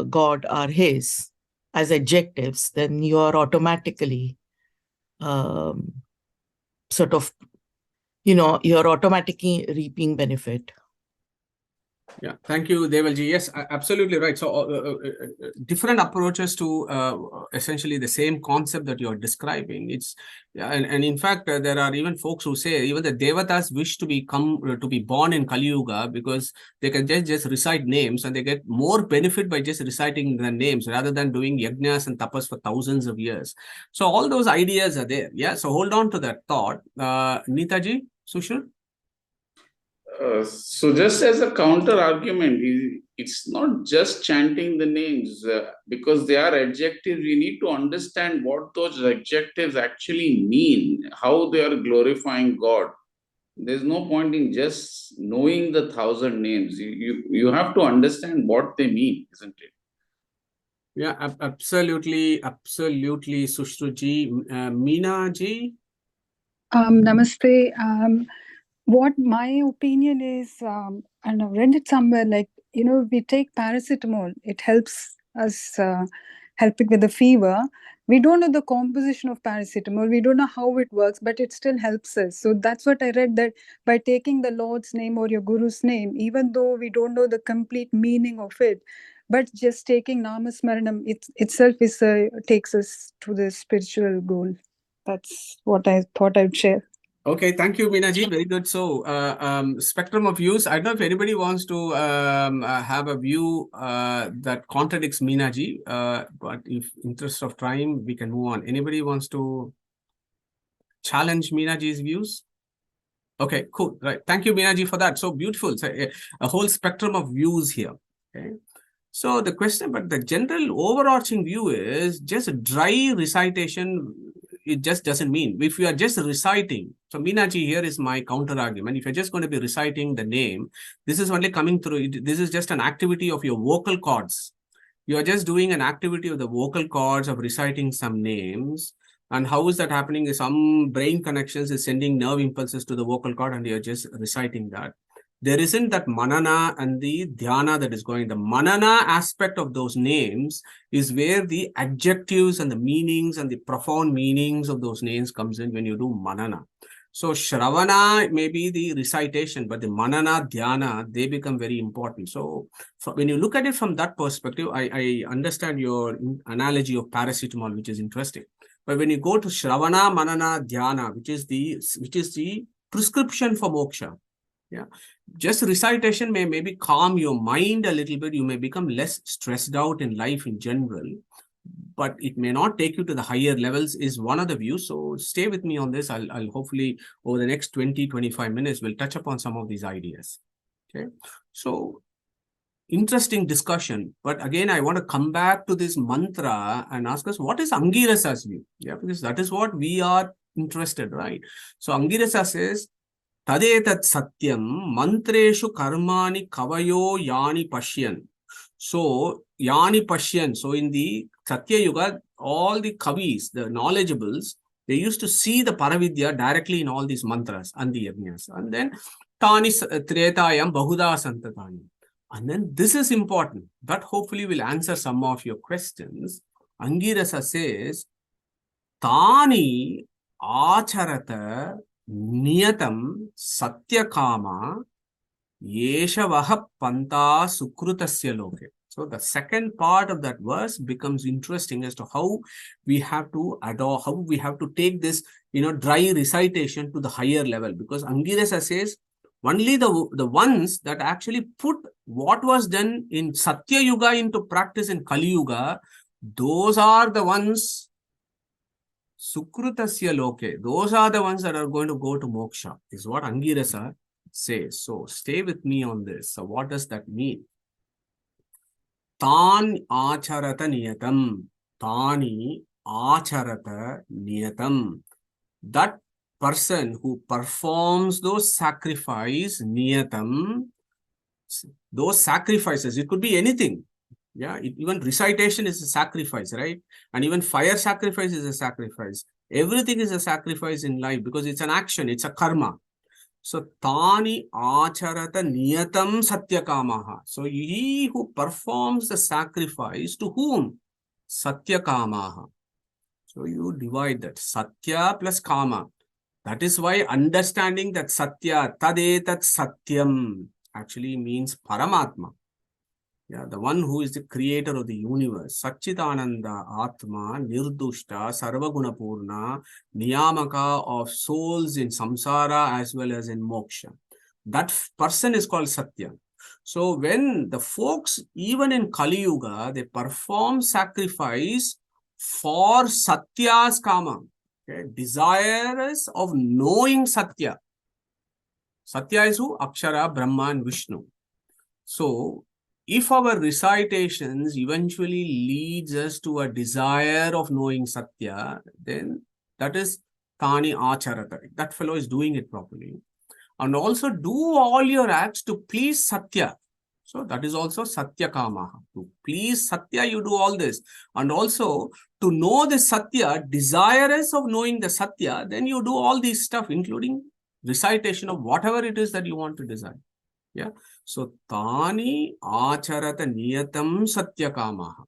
God are His as adjectives, then you are automatically you're automatically reaping benefit. Yeah, thank you, Devalji. Yes, absolutely right. So, different approaches to essentially the same concept that you're describing. It's and in fact, there are even folks who say even the Devatas wish to be born in Kali Yuga because they can just recite names and they get more benefit by just reciting the names rather than doing yajnas and tapas for thousands of years. So, all those ideas are there. Yeah. So, hold on to that thought, Neetaji, Sushil. So just as a counter argument, it's not just chanting the names because they are adjectives. We need to understand what those adjectives actually mean, how they are glorifying God. There's no point in just knowing the 1,000 names. You have to understand what they mean, isn't it? Yeah, absolutely, Sushruji. Meena ji? Namaste. What my opinion is, and I've read it somewhere, like, we take paracetamol, it helps us, helping with the fever. We don't know the composition of paracetamol, we don't know how it works, but it still helps us. So that's what I read, that by taking the Lord's name or your Guru's name, even though we don't know the complete meaning of it, but just taking Namasmaranam itself takes us to the spiritual goal. That's what I thought I'd share. Okay, thank you, Meena ji. Very good. So, spectrum of views. I don't know if anybody wants to have a view that contradicts Meena ji, but if interest of time, we can move on. Anybody wants to challenge Meena ji's views? Okay, cool. Right. Thank you, Meena ji, for that. So beautiful. So, a whole spectrum of views here. Okay. So the question, but the general overarching view is just dry recitation. It just doesn't mean if you are just reciting. So Meenaji, here is my counter argument. If you're just going to be reciting the name, this is only coming through. This is just an activity of your vocal cords. You are just doing an activity of the vocal cords of reciting some names. And how is that happening? Some brain connections is sending nerve impulses to the vocal cord and you're just reciting that. There isn't that manana and the dhyana that is going. The manana aspect of those names is where the adjectives and the meanings and the profound meanings of those names comes in when you do manana. So Shravana may be the recitation, but the manana, dhyana, they become very important. So when you look at it from that perspective, I understand your analogy of paracetamol, which is interesting. But when you go to Shravana, manana, dhyana, which is the prescription for moksha, yeah, just recitation may maybe calm your mind a little bit. You may become less stressed out in life in general, but it may not take you to the higher levels is one of the views. So stay with me on this. I'll hopefully over the next 20-25 minutes, we'll touch upon some of these ideas. Okay. So interesting discussion. But again, I want to come back to this mantra and ask us, what is Angirasa's view? Yeah, because that is what we are interested, right? So Angirasa says, Tadetat satyam mantreshu karmani kavayo yani pashyan. So, yani pashyan. So, in the Satya Yuga, all the kavis, the knowledgeables, they used to see the Paravidya directly in all these mantras and the yajnas. And then, Tani Tretayam Bahuda Santatani. And then this is important. That hopefully will answer some of your questions. Angirasa says, Tani Acharata Niyatam Satyakama Yeshavaha Panta Sukrutasya Loke. So the second part of that verse becomes interesting as to how we have to adore, how we have to take this, dry recitation to the higher level. Because Angirasa says, only the ones that actually put what was done in Satya Yuga into practice in Kali Yuga, those are the ones Sukrutasya Loke. Those are the ones that are going to go to moksha, is what Angirasa says. So stay with me on this. So what does that mean? Tan acharata niyatam. Tani acharata niyatam. That person who performs those sacrifice niyatam, those sacrifices, it could be anything. Yeah, even recitation is a sacrifice, right? And even fire sacrifice is a sacrifice. Everything is a sacrifice in life because it's an action, it's a karma. So, tani acharata niyatam satyakamaha. So, he who performs the sacrifice to whom? Satyakamaha. So, you divide that. Satya plus kama. That is why understanding that satya, tadetat satyam, actually means Paramatma. Yeah, the one who is the creator of the universe. Satchitananda Atma, Nirdushta, Sarvagunapurna, Niyamaka of souls in samsara as well as in moksha. That person is called Satya. So when the folks, even in Kali Yuga, they perform sacrifice for Satya's kama, okay, desirous of knowing Satya. Satya is who? Akshara, Brahma and Vishnu. So if our recitations eventually leads us to a desire of knowing Satya, then that is Tani Acharata. That fellow is doing it properly. And also do all your acts to please Satya. So that is also Satya Kamaha. To please Satya, you do all this. And also to know the Satya, desirous of knowing the Satya, then you do all these stuff, including recitation of whatever it is that you want to desire. Yeah. So, tani acharata niyatam satyakamaha.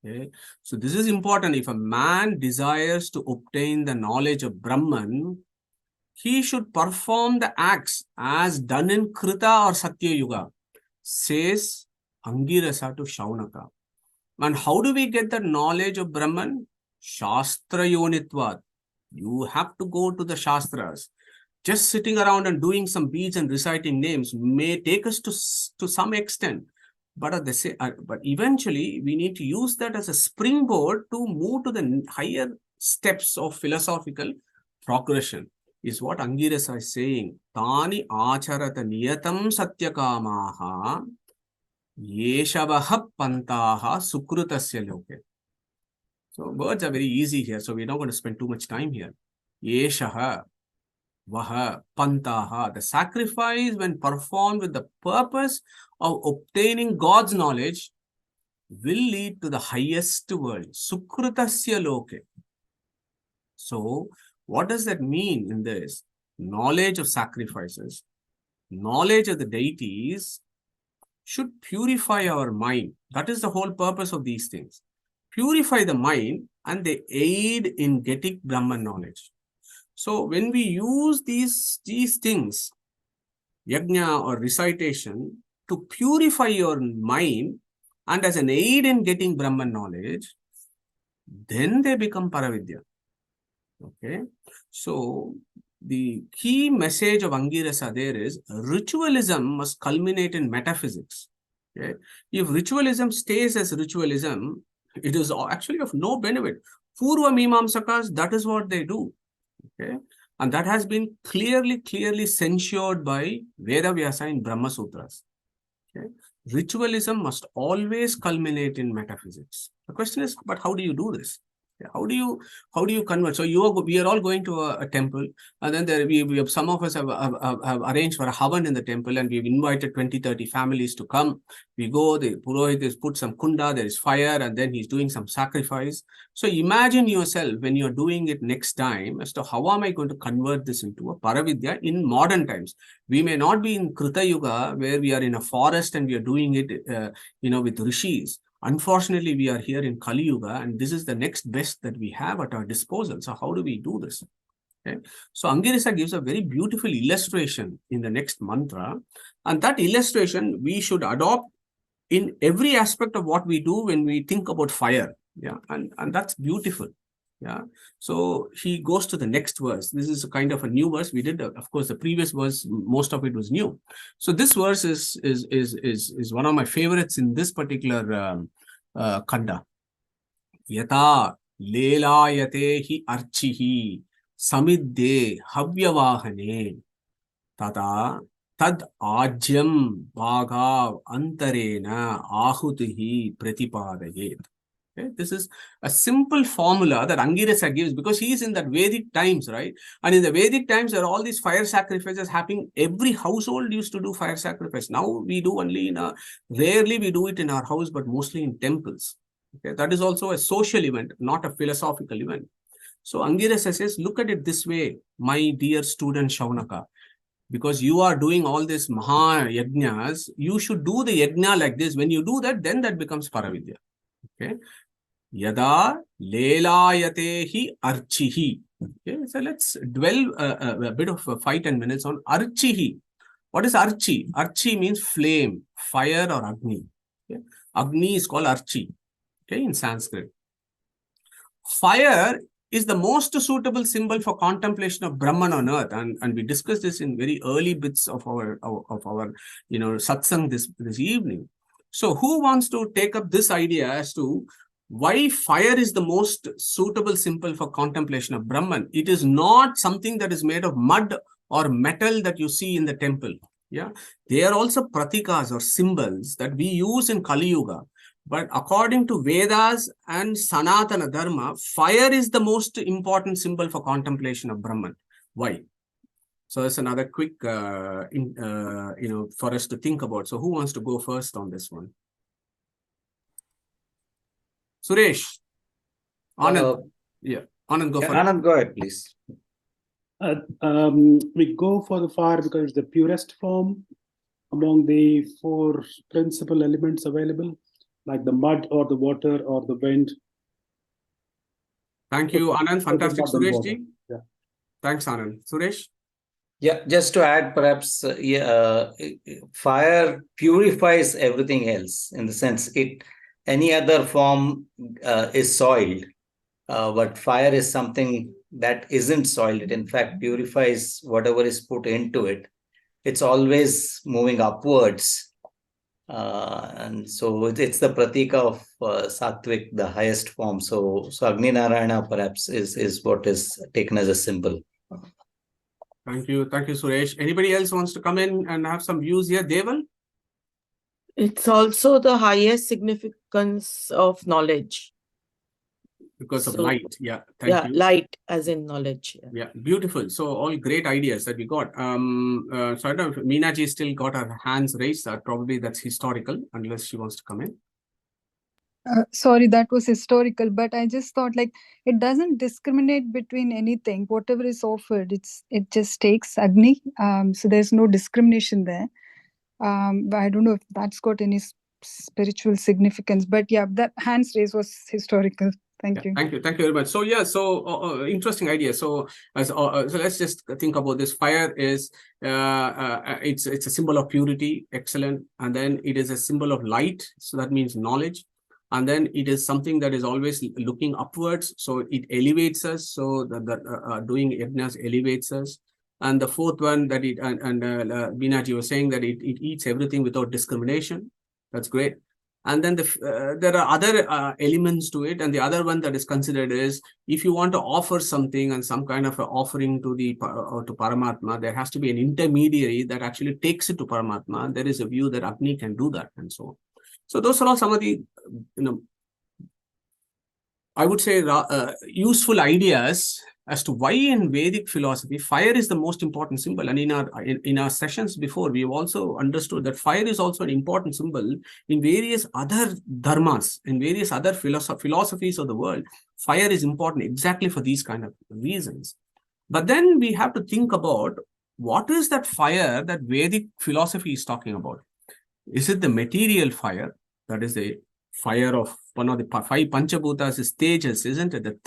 Okay. So, this is important. If a man desires to obtain the knowledge of Brahman, he should perform the acts as done in Krita or Satya Yuga, says Angirasa to Shuanaka. And how do we get the knowledge of Brahman? Shastra yonitvat. You have to go to the Shastras. Just sitting around and doing some beads and reciting names may take us to some extent. But eventually, we need to use that as a springboard to move to the higher steps of philosophical progression, is what Angirasa is saying. Tani acharata niyatam satyakamaha yeshavaha pantaha sukrutasya loke. So words are very easy here, so we're not going to spend too much time here. Yeshaha, Vaha, Pantaha, the sacrifice when performed with the purpose of obtaining God's knowledge will lead to the highest world. Sukrutasya loke. So, what does that mean in this? Knowledge of sacrifices, knowledge of the deities should purify our mind. That is the whole purpose of these things. Purify the mind and they aid in getting Brahman knowledge. So when we use these things, yajna or recitation, to purify your mind and as an aid in getting Brahman knowledge, then they become Paravidya. Okay. So the key message of Angirasa there is ritualism must culminate in metaphysics. Okay. If ritualism stays as ritualism, it is actually of no benefit. Purva Mimamsakas, that is what they do. Okay. And that has been clearly censured by Veda Vyasa in Brahma Sutras. Okay. Ritualism must always culminate in metaphysics. The question is, but how do you do this? How do you convert? So we are all going to a temple, and then we have, some of us have arranged for a havan in the temple, and we've invited 20-30 families to come. We go, the Purohit has put some kunda, there is fire, and then he's doing some sacrifice. So imagine yourself when you're doing it next time as to how am I going to convert this into a Paravidya in modern times. We may not be in Krita Yuga where we are in a forest and we are doing it, with rishis. Unfortunately, we are here in Kali Yuga, and this is the next best that we have at our disposal. So how do we do this? Okay. So Angirasa gives a very beautiful illustration in the next mantra, and that illustration we should adopt in every aspect of what we do when we think about fire. Yeah, and that's beautiful. Yeah. So he goes to the next verse. This is a kind of a new verse. We did, of course, the previous verse, most of it was new. So this verse is one of my favorites in this particular kanda. Yata lelayate hi archihi samidde havyavahane tata tad ajyam bhagav antarena ahutihi pratipadayet. Okay? This is a simple formula that Angirasa gives because he is in that Vedic times, right? And in the Vedic times, there are all these fire sacrifices happening. Every household used to do fire sacrifice. Now we do only rarely we do it in our house, but mostly in temples. Okay? That is also a social event, not a philosophical event. So Angirasa says, look at it this way, my dear student Shuanaka. Because you are doing all these Maha Yajnas, you should do the Yajna like this. When you do that, then that becomes Paravidya. Okay. Yada Lelayatehi Archihi. Okay. So let's dwell a bit of 5-10 minutes on Archihi. What is Archi? Archi means flame, fire or Agni. Okay. Agni is called Archi. Okay, in Sanskrit. Fire is the most suitable symbol for contemplation of Brahman on earth, and we discussed this in very early bits of our satsang this evening. So, who wants to take up this idea as to why fire is the most suitable symbol for contemplation of Brahman? It is not something that is made of mud or metal that you see in the temple. Yeah, they are also pratikas or symbols that we use in Kali Yuga. But according to Vedas and Sanatana Dharma, fire is the most important symbol for contemplation of Brahman. Why? So that's another quick, for us to think about. So who wants to go first on this one? Suresh. Anand. Anand, go for it. Anand, go ahead, please. We go for the fire because it's the purest form among the 4 principal elements available, like the mud or the water or the wind. Thank you, Anand. Fantastic, Suresh ji. Yeah. Thanks, Anand. Suresh? Yeah, just to add, perhaps, fire purifies everything else in the sense any other form is soiled, but fire is something that isn't soiled. It in fact purifies whatever is put into it. It's always moving upwards. And so it's the pratika of Sattvic, the highest form. So Agni Narayana perhaps is what is taken as a symbol. Thank you, Suresh. Anybody else wants to come in and have some views here? Deval? It's also the highest significance of knowledge. Because of light. Yeah, thank you. Light as in knowledge. Yeah, beautiful. So all great ideas that we got. So I don't know if Meenaji still got her hands raised. Probably that's historical, unless she wants to come in. Sorry, that was historical, but I just thought like it doesn't discriminate between anything. Whatever is offered, it just takes Agni. So there's no discrimination there. But I don't know if that's got any spiritual significance. But yeah, that hands raise was historical. Thank you. Thank you very much. So interesting idea. So so let's just think about this. Fire is it's a symbol of purity, excellent, and then it is a symbol of light. So that means knowledge, and then it is something that is always looking upwards. So it elevates us. So doing yajnas elevates us. And the fourth one that Binaji was saying that it eats everything without discrimination. That's great. And then there are other elements to it. And the other one that is considered is if you want to offer something and some kind of an offering to to Paramatma, there has to be an intermediary that actually takes it to Paramatma. There is a view that Agni can do that and so on. So those are all some of the, I would say, useful ideas as to why in Vedic philosophy, fire is the most important symbol. And in our sessions before, we have also understood that fire is also an important symbol in various other dharmas, in various other philosophies of the world. Fire is important exactly for these kind of reasons. But then we have to think about what is that fire that Vedic philosophy is talking about. Is it the material fire? That is the fire of one of the 5 Panchabhutas is Tejas, isn't it? The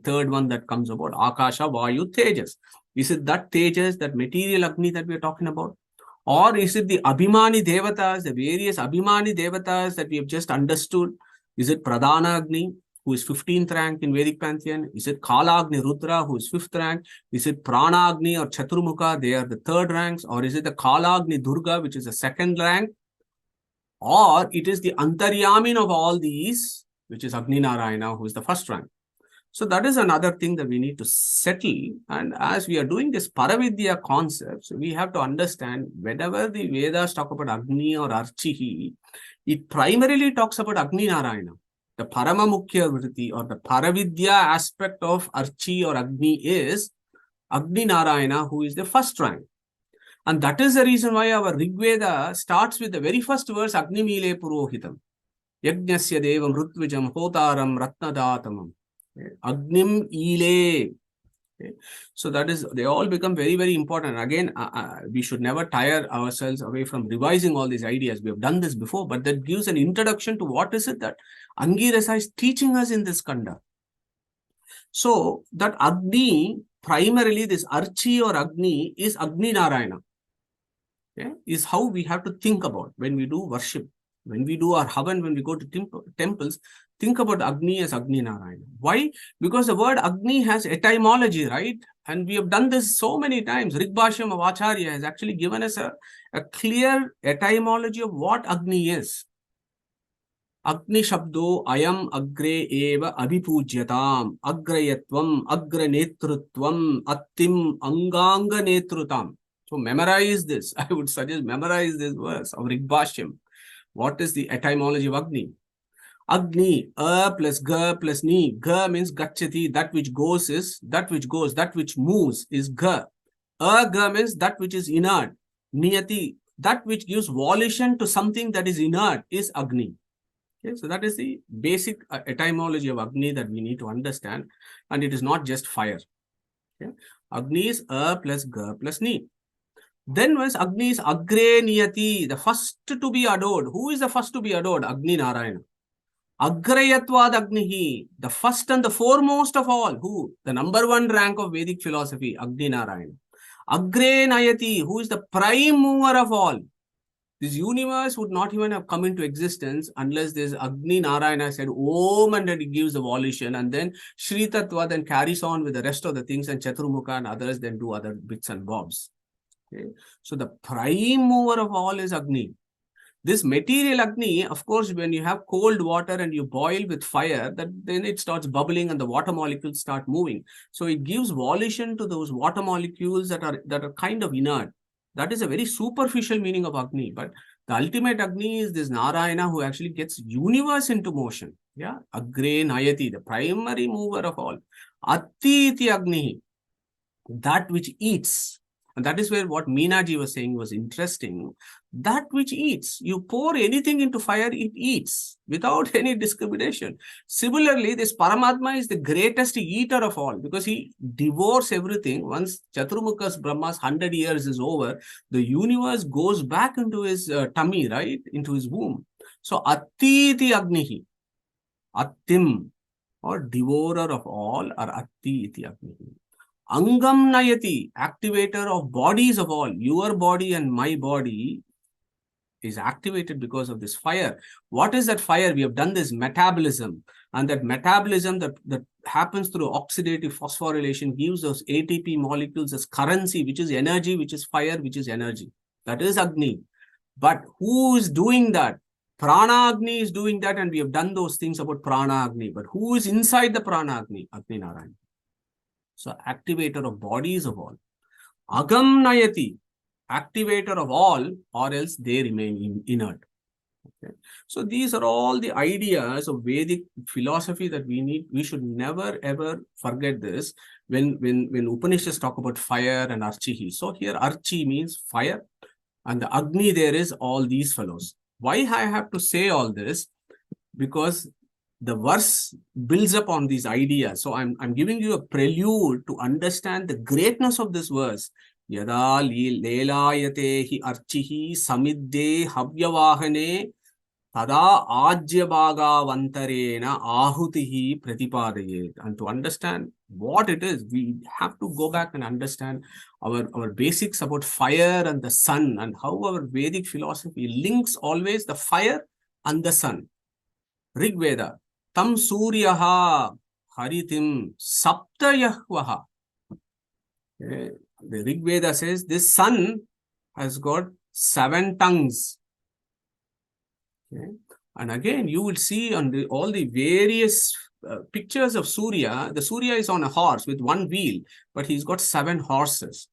third one that comes about, Akasha, Vayu, Tejas. Is it that Tejas, that material Agni that we are talking about? Or is it the Abhimani Devatas, the various Abhimani Devatas that we have just understood? Is it Pradhana Agni, who is 15th rank in Vedic Pantheon? Is it Kala Agni Rudra, who is 5th rank? Is it Prana Agni or Chaturmukha? They are the 3rd ranks. Or is it the Kala Agni Durga, which is the 2nd rank? Or it is the Antaryamin of all these, which is Agni Narayana, who is the 1st rank. So that is another thing that we need to settle. And as we are doing this Paravidya concepts, we have to understand whenever the Vedas talk about Agni or Archihi, it primarily talks about Agni Narayana. The Paramamukhya Vritti or the Paravidya aspect of Archi or Agni is Agni Narayana, who is the first rank. And that is the reason why our Rig Veda starts with the very first verse, Agni Mile Purohitam. Yajnasya Devam Rutvijam Hotaram Ratnadatamam. Agnim Ile. So that is, they all become very, very important. Again, we should never tire ourselves away from revising all these ideas. We have done this before, but that gives an introduction to what is it that Angirasa is teaching us in this Kanda. So that Agni, primarily this Archi or Agni is Agni Narayana. Okay? Is how we have to think about when we do worship. When we do our Havan, when we go to temples, think about Agni as Agni Narayana. Why? Because the word Agni has etymology, right? And we have done this so many times. Rigbhashyam of Acharya has actually given us a clear etymology of what Agni is. Agni Shabdo Ayam Agre Eva Abhipujyatam Agrayatvam Agranetrutvam Attim Anganga Netrutam. So memorize this. I would suggest memorize this verse of Rigbhashyam. What is the etymology of Agni? Agni, A plus Ga plus Ni. Ga means Gachati, that which goes is, that which goes, that which moves is Ga. Ga means that which is inert. Niyati, that which gives volition to something that is inert is Agni. Okay, so that is the basic etymology of Agni that we need to understand. And it is not just fire. Okay? Agni is A plus Ga plus Ni. Then once Agni is Agre Niyati, the first to be adored. Who is the first to be adored? Agni Narayana. Agrayatvad Agnihi, the first and the foremost of all. Who? The number one rank of Vedic philosophy, Agni Narayana. Agre Nayati, who is the prime mover of all. This universe would not even have come into existence unless this Agni Narayana said Om and then it gives the volition, and then Shri Tattva then carries on with the rest of the things, and Chaturmukha and others then do other bits and bobs. Okay. So the prime mover of all is Agni. This material Agni, of course, when you have cold water and you boil with fire, then it starts bubbling and the water molecules start moving. So it gives volition to those water molecules that are kind of inert. That is a very superficial meaning of Agni. But the ultimate Agni is this Narayana who actually gets universe into motion. Yeah, Agre Nayati, the primary mover of all. Atiti Agni, that which eats. And that is where what Meenaji was saying was interesting. That which eats. You pour anything into fire, it eats without any discrimination. Similarly, this Paramatma is the greatest eater of all because he devours everything. Once Chaturmukha's Brahma's 100 years is over, the universe goes back into his tummy, right? Into his womb. So, Attiti Agnihi, Attim, or devourer of all, or Attiti Agnihi. Angam Nayati, activator of bodies of all. Your body and my body is activated because of this fire. What is that fire? We have done this metabolism. And that metabolism that happens through oxidative phosphorylation gives those ATP molecules as currency, which is energy, which is fire, which is energy. That is Agni. But who is doing that? Prana Agni is doing that, and we have done those things about Prana Agni. But who is inside the Prana Agni? Agni Narayana. So, activator of bodies of all. Agam Nayati, activator of all, or else they remain inert. Okay. So, these are all the ideas of Vedic philosophy that we should never ever forget this when Upanishads talk about fire and Archihi. So, here Archi means fire, and the Agni there is all these fellows. Why I have to say all this? Because the verse builds up on these ideas. So I'm giving you a prelude to understand the greatness of this verse. Yada lelayate hi archihi samidde havyavahane tada ajyabhaga vantarena ahutihi pratipadayet. And to understand what it is, we have to go back and understand our basics about fire and the sun, and how our Vedic philosophy links always the fire and the sun. Rig Veda. Tam Suryaha Haritim Saptayahvaha. Okay. The Rig Veda says this sun has got 7 tongues. Okay. And again, you will see on all the various pictures of Surya, the Surya is on a horse with 1 wheel, but he's got 7 horses.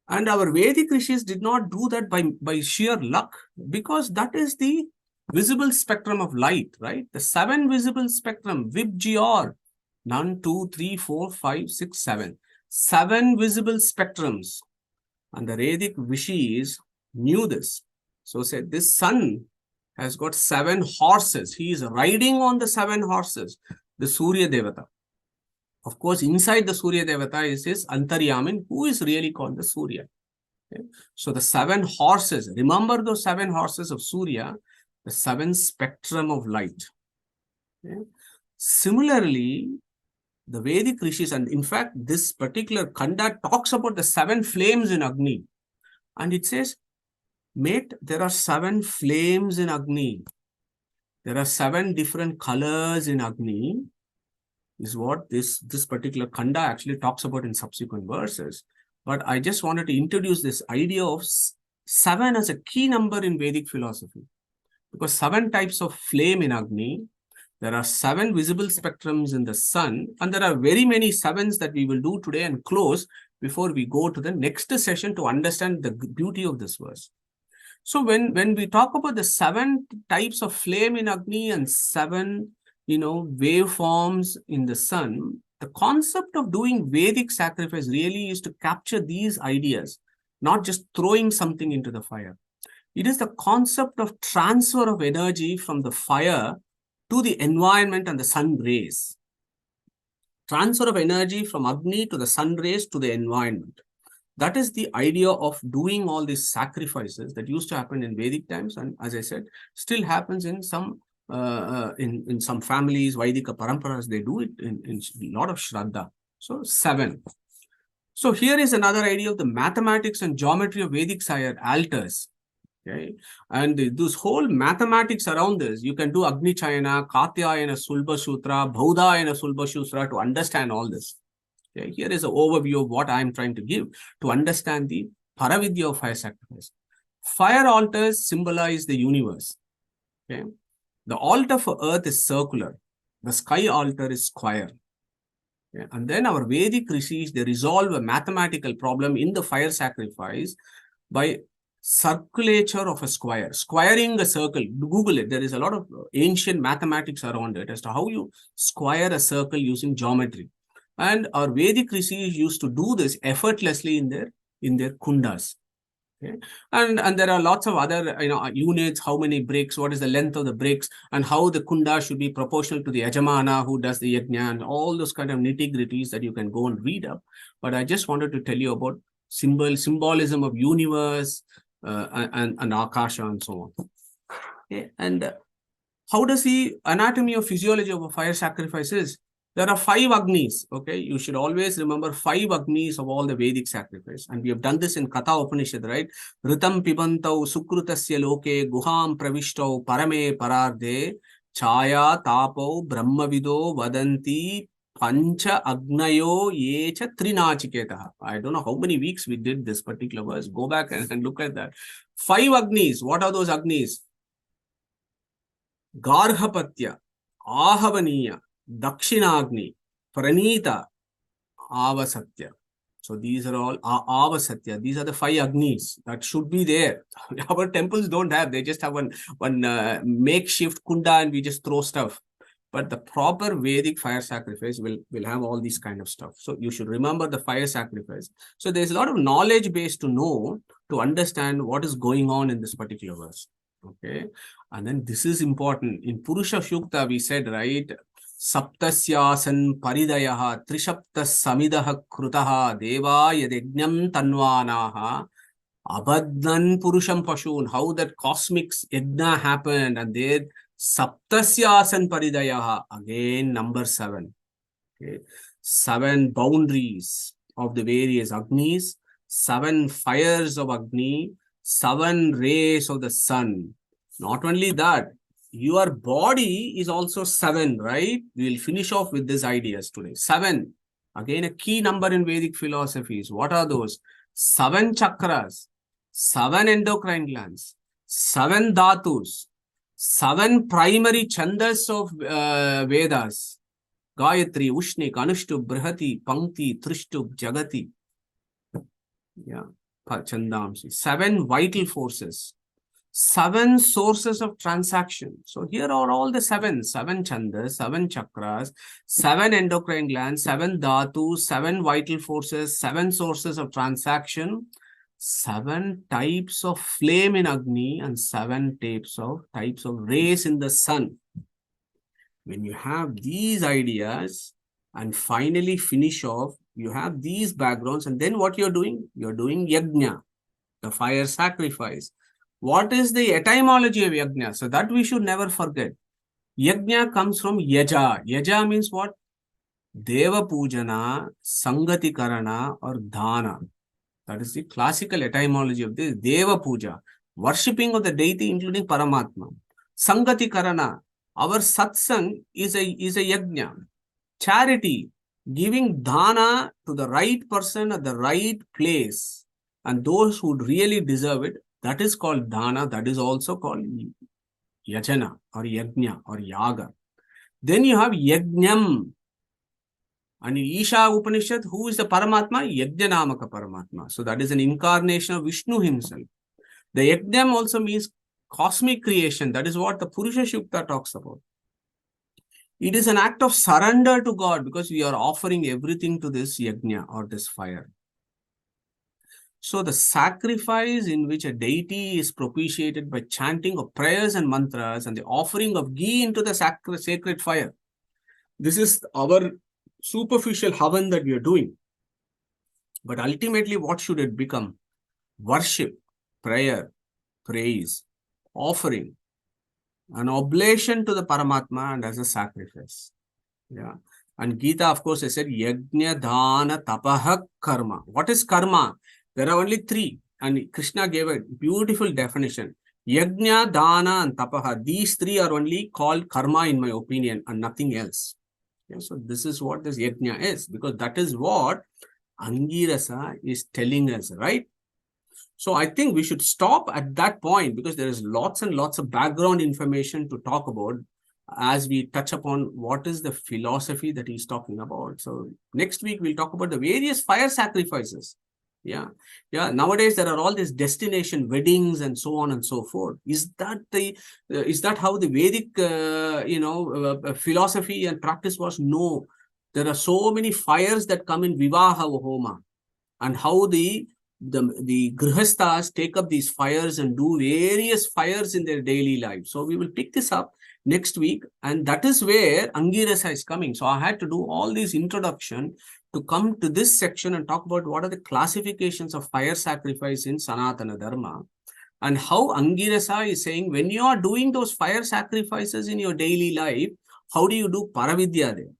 And our Vedic rishis did not do that by sheer luck, because that is the visible spectrum of light, right? The 7 visible spectrum, Vibgyor, 1, 2, 3, 4, 5, 6, 7. 7 visible spectrums. And the Vedic rishis knew this. So said, this sun has got 7 horses. He is riding on the 7 horses, the Surya Devata. Of course, inside the Surya Devata is his Antaryamin, who is really called the Surya. Okay? So the 7 horses, remember those 7 horses of Surya, the 7 spectrum of light. Okay? Similarly, the Vedic rishis, and in fact, this particular Kanda talks about the 7 flames in Agni. And it says, mate, there are 7 flames in Agni. There are 7 different colors in Agni, is what this particular Kanda actually talks about in subsequent verses. But I just wanted to introduce this idea of 7 as a key number in Vedic philosophy. Because 7 types of flame in Agni, there are 7 visible spectrums in the sun, and there are very many 7s that we will do today and close before we go to the next session to understand the beauty of this verse. So when we talk about the 7 types of flame in Agni and 7, waveforms in the sun, the concept of doing Vedic sacrifice really is to capture these ideas, not just throwing something into the fire. It is the concept of transfer of energy from the fire to the environment and the sun rays. Transfer of energy from Agni to the sun rays to the environment. That is the idea of doing all these sacrifices that used to happen in Vedic times, and as I said, still happens in some families, Vaidika paramparas. They do it in a lot of Shraddha. So 7. So here is another idea of the mathematics and geometry of Vedic altars. Okay, and this whole mathematics around this, you can do Agni Chayana, Katyayana Sulba Sutra, Bhaudayana Sulba Sutra to understand all this. Okay, here is an overview of what I am trying to give to understand the Paravidya of fire sacrifice. Fire altars symbolize the universe. Okay, the altar for earth is circular. The sky altar is square. Okay? And then our Vedic rishis, they resolve a mathematical problem in the fire sacrifice by circulature of a square, squaring a circle. Google it. There is a lot of ancient mathematics around it as to how you square a circle using geometry. And our Vedic rishis used to do this effortlessly in their kundas. Okay? And there are lots of other units, how many bricks, what is the length of the bricks, and how the kunda should be proportional to the yajamana who does the yajna, and all those kind of nitty-gritties that you can go and read up. But I just wanted to tell you about symbolism of universe and akasha and so on. Okay? And how does the anatomy or physiology of a fire sacrifice is? There are 5 Agnis. Okay, you should always remember 5 Agnis of all the Vedic sacrifice. And we have done this in Katha Upanishad, right? Ritam pibantau sukrutasya loke guham pravishto parame pararde chaya tapo brahmavido vadanti pancha agnayo yecha trinachiketaha. I don't know how many weeks we did this particular verse. Go back and look at that. 5 Agnis. What are those Agnis? Garhapatya, Ahavaniya, Dakshinagni, Pranita, Avasatya. So these are all Avasatya. These are the 5 Agnis that should be there. Our temples don't have. They just have one makeshift kunda and we just throw stuff. But the proper Vedic fire sacrifice will have all these kind of stuff. So you should remember the fire sacrifice. So there's a lot of knowledge base to understand what is going on in this particular verse. Okay. And then this is important. In Purusha Shukta, we said, right? Saptasyasan paridayaha trishaptas samidaha krutaha deva yadegyam tanvanaha abadnan purusham pashun. How that cosmic yajna happened, and there saptasyasan paridayaha, again number 7. Okay. 7 boundaries of the various Agnis, 7 fires of Agni, 7 rays of the sun. Not only that, your body is also 7, right? We will finish off with these ideas today. 7, again a key number in Vedic philosophies. What are those? 7 chakras, 7 endocrine glands, 7 dhatus, 7 primary chandas of Vedas. Gayatri, Ushnik, Anushtub, Brihati, Pankti, Trishtub, Jagati. Yeah, Chandamsi. 7 vital forces. 7 sources of transaction. So here are all the 7 chandas, 7 chakras, 7 endocrine glands, 7 dhatus, 7 vital forces, 7 sources of transaction, 7 types of flame in Agni, and 7 types of rays in the sun. When you have these ideas and finally finish off, you have these backgrounds, and then what you're doing? You're doing yajna, the fire sacrifice. What is the etymology of yajna? So that we should never forget. Yajna comes from yaja. Yaja means what? Deva pujana, sangati karana, or dana. That is the classical etymology of this. Deva puja, worshipping of the deity, including Paramatma. Sangati karana, our satsang is a yajna. Charity, giving dana to the right person at the right place, and those who really deserve it, that is called dana. That is also called yajana or yajna or yaga. Then you have yajnam. And in Isha Upanishad, who is the Paramatma? Yajnanamaka Paramatma. So that is an incarnation of Vishnu himself. The yajnam also means cosmic creation. That is what the Purusha Shukta talks about. It is an act of surrender to God because we are offering everything to this yajna or this fire. So the sacrifice in which a deity is propitiated by chanting of prayers and mantras and the offering of ghee into the sacred fire. This is our superficial havan that we are doing. But ultimately, what should it become? Worship, prayer, praise, offering, an oblation to the Paramatma and as a sacrifice. Yeah. And Gita, of course, I said, Yajna, Dana, Tapaha, Karma. What is karma? There are only 3. And Krishna gave a beautiful definition. Yajna, Dana, and Tapaha. These 3 are only called karma, in my opinion, and nothing else. Yeah, so this is what this yajna is, because that is what Angirasa is telling us, right? So I think we should stop at that point because there is lots and lots of background information to talk about as we touch upon what is the philosophy that he's talking about. So next week we'll talk about the various fire sacrifices. Yeah. Nowadays there are all these destination weddings and so on and so forth. Is that how the Vedic philosophy and practice was? No. There are so many fires that come in Vivaha Homa, and how the grihasthas take up these fires and do various fires in their daily life. So we will pick this up next week, and that is where Angirasa is coming. So I had to do all these introduction to come to this section and talk about what are the classifications of fire sacrifice in Sanatana Dharma, and how Angirasa is saying when you are doing those fire sacrifices in your daily life, how do you do Paravidya there?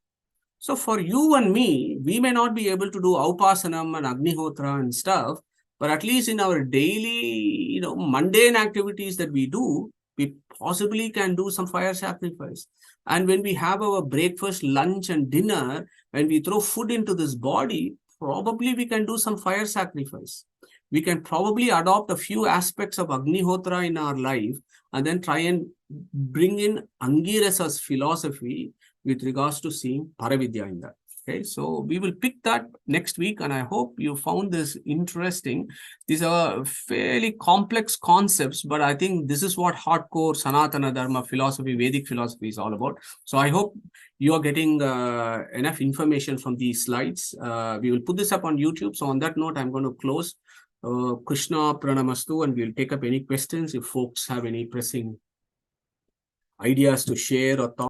So for you and me, we may not be able to do Aupasanam and Agnihotra and stuff, but at least in our daily, mundane activities that we do, we possibly can do some fire sacrifice. And when we have our breakfast, lunch, and dinner, when we throw food into this body, probably we can do some fire sacrifice. We can probably adopt a few aspects of Agnihotra in our life and then try and bring in Angirasa's philosophy with regards to seeing Paravidya in that. Okay, so we will pick that next week, and I hope you found this interesting. These are fairly complex concepts, but I think this is what hardcore Sanatana Dharma philosophy, Vedic philosophy is all about. So I hope you are getting enough information from these slides. We will put this up on YouTube. So on that note, I'm going to close. Krishna Pranamastu, and we'll take up any questions if folks have any pressing ideas to share or thoughts.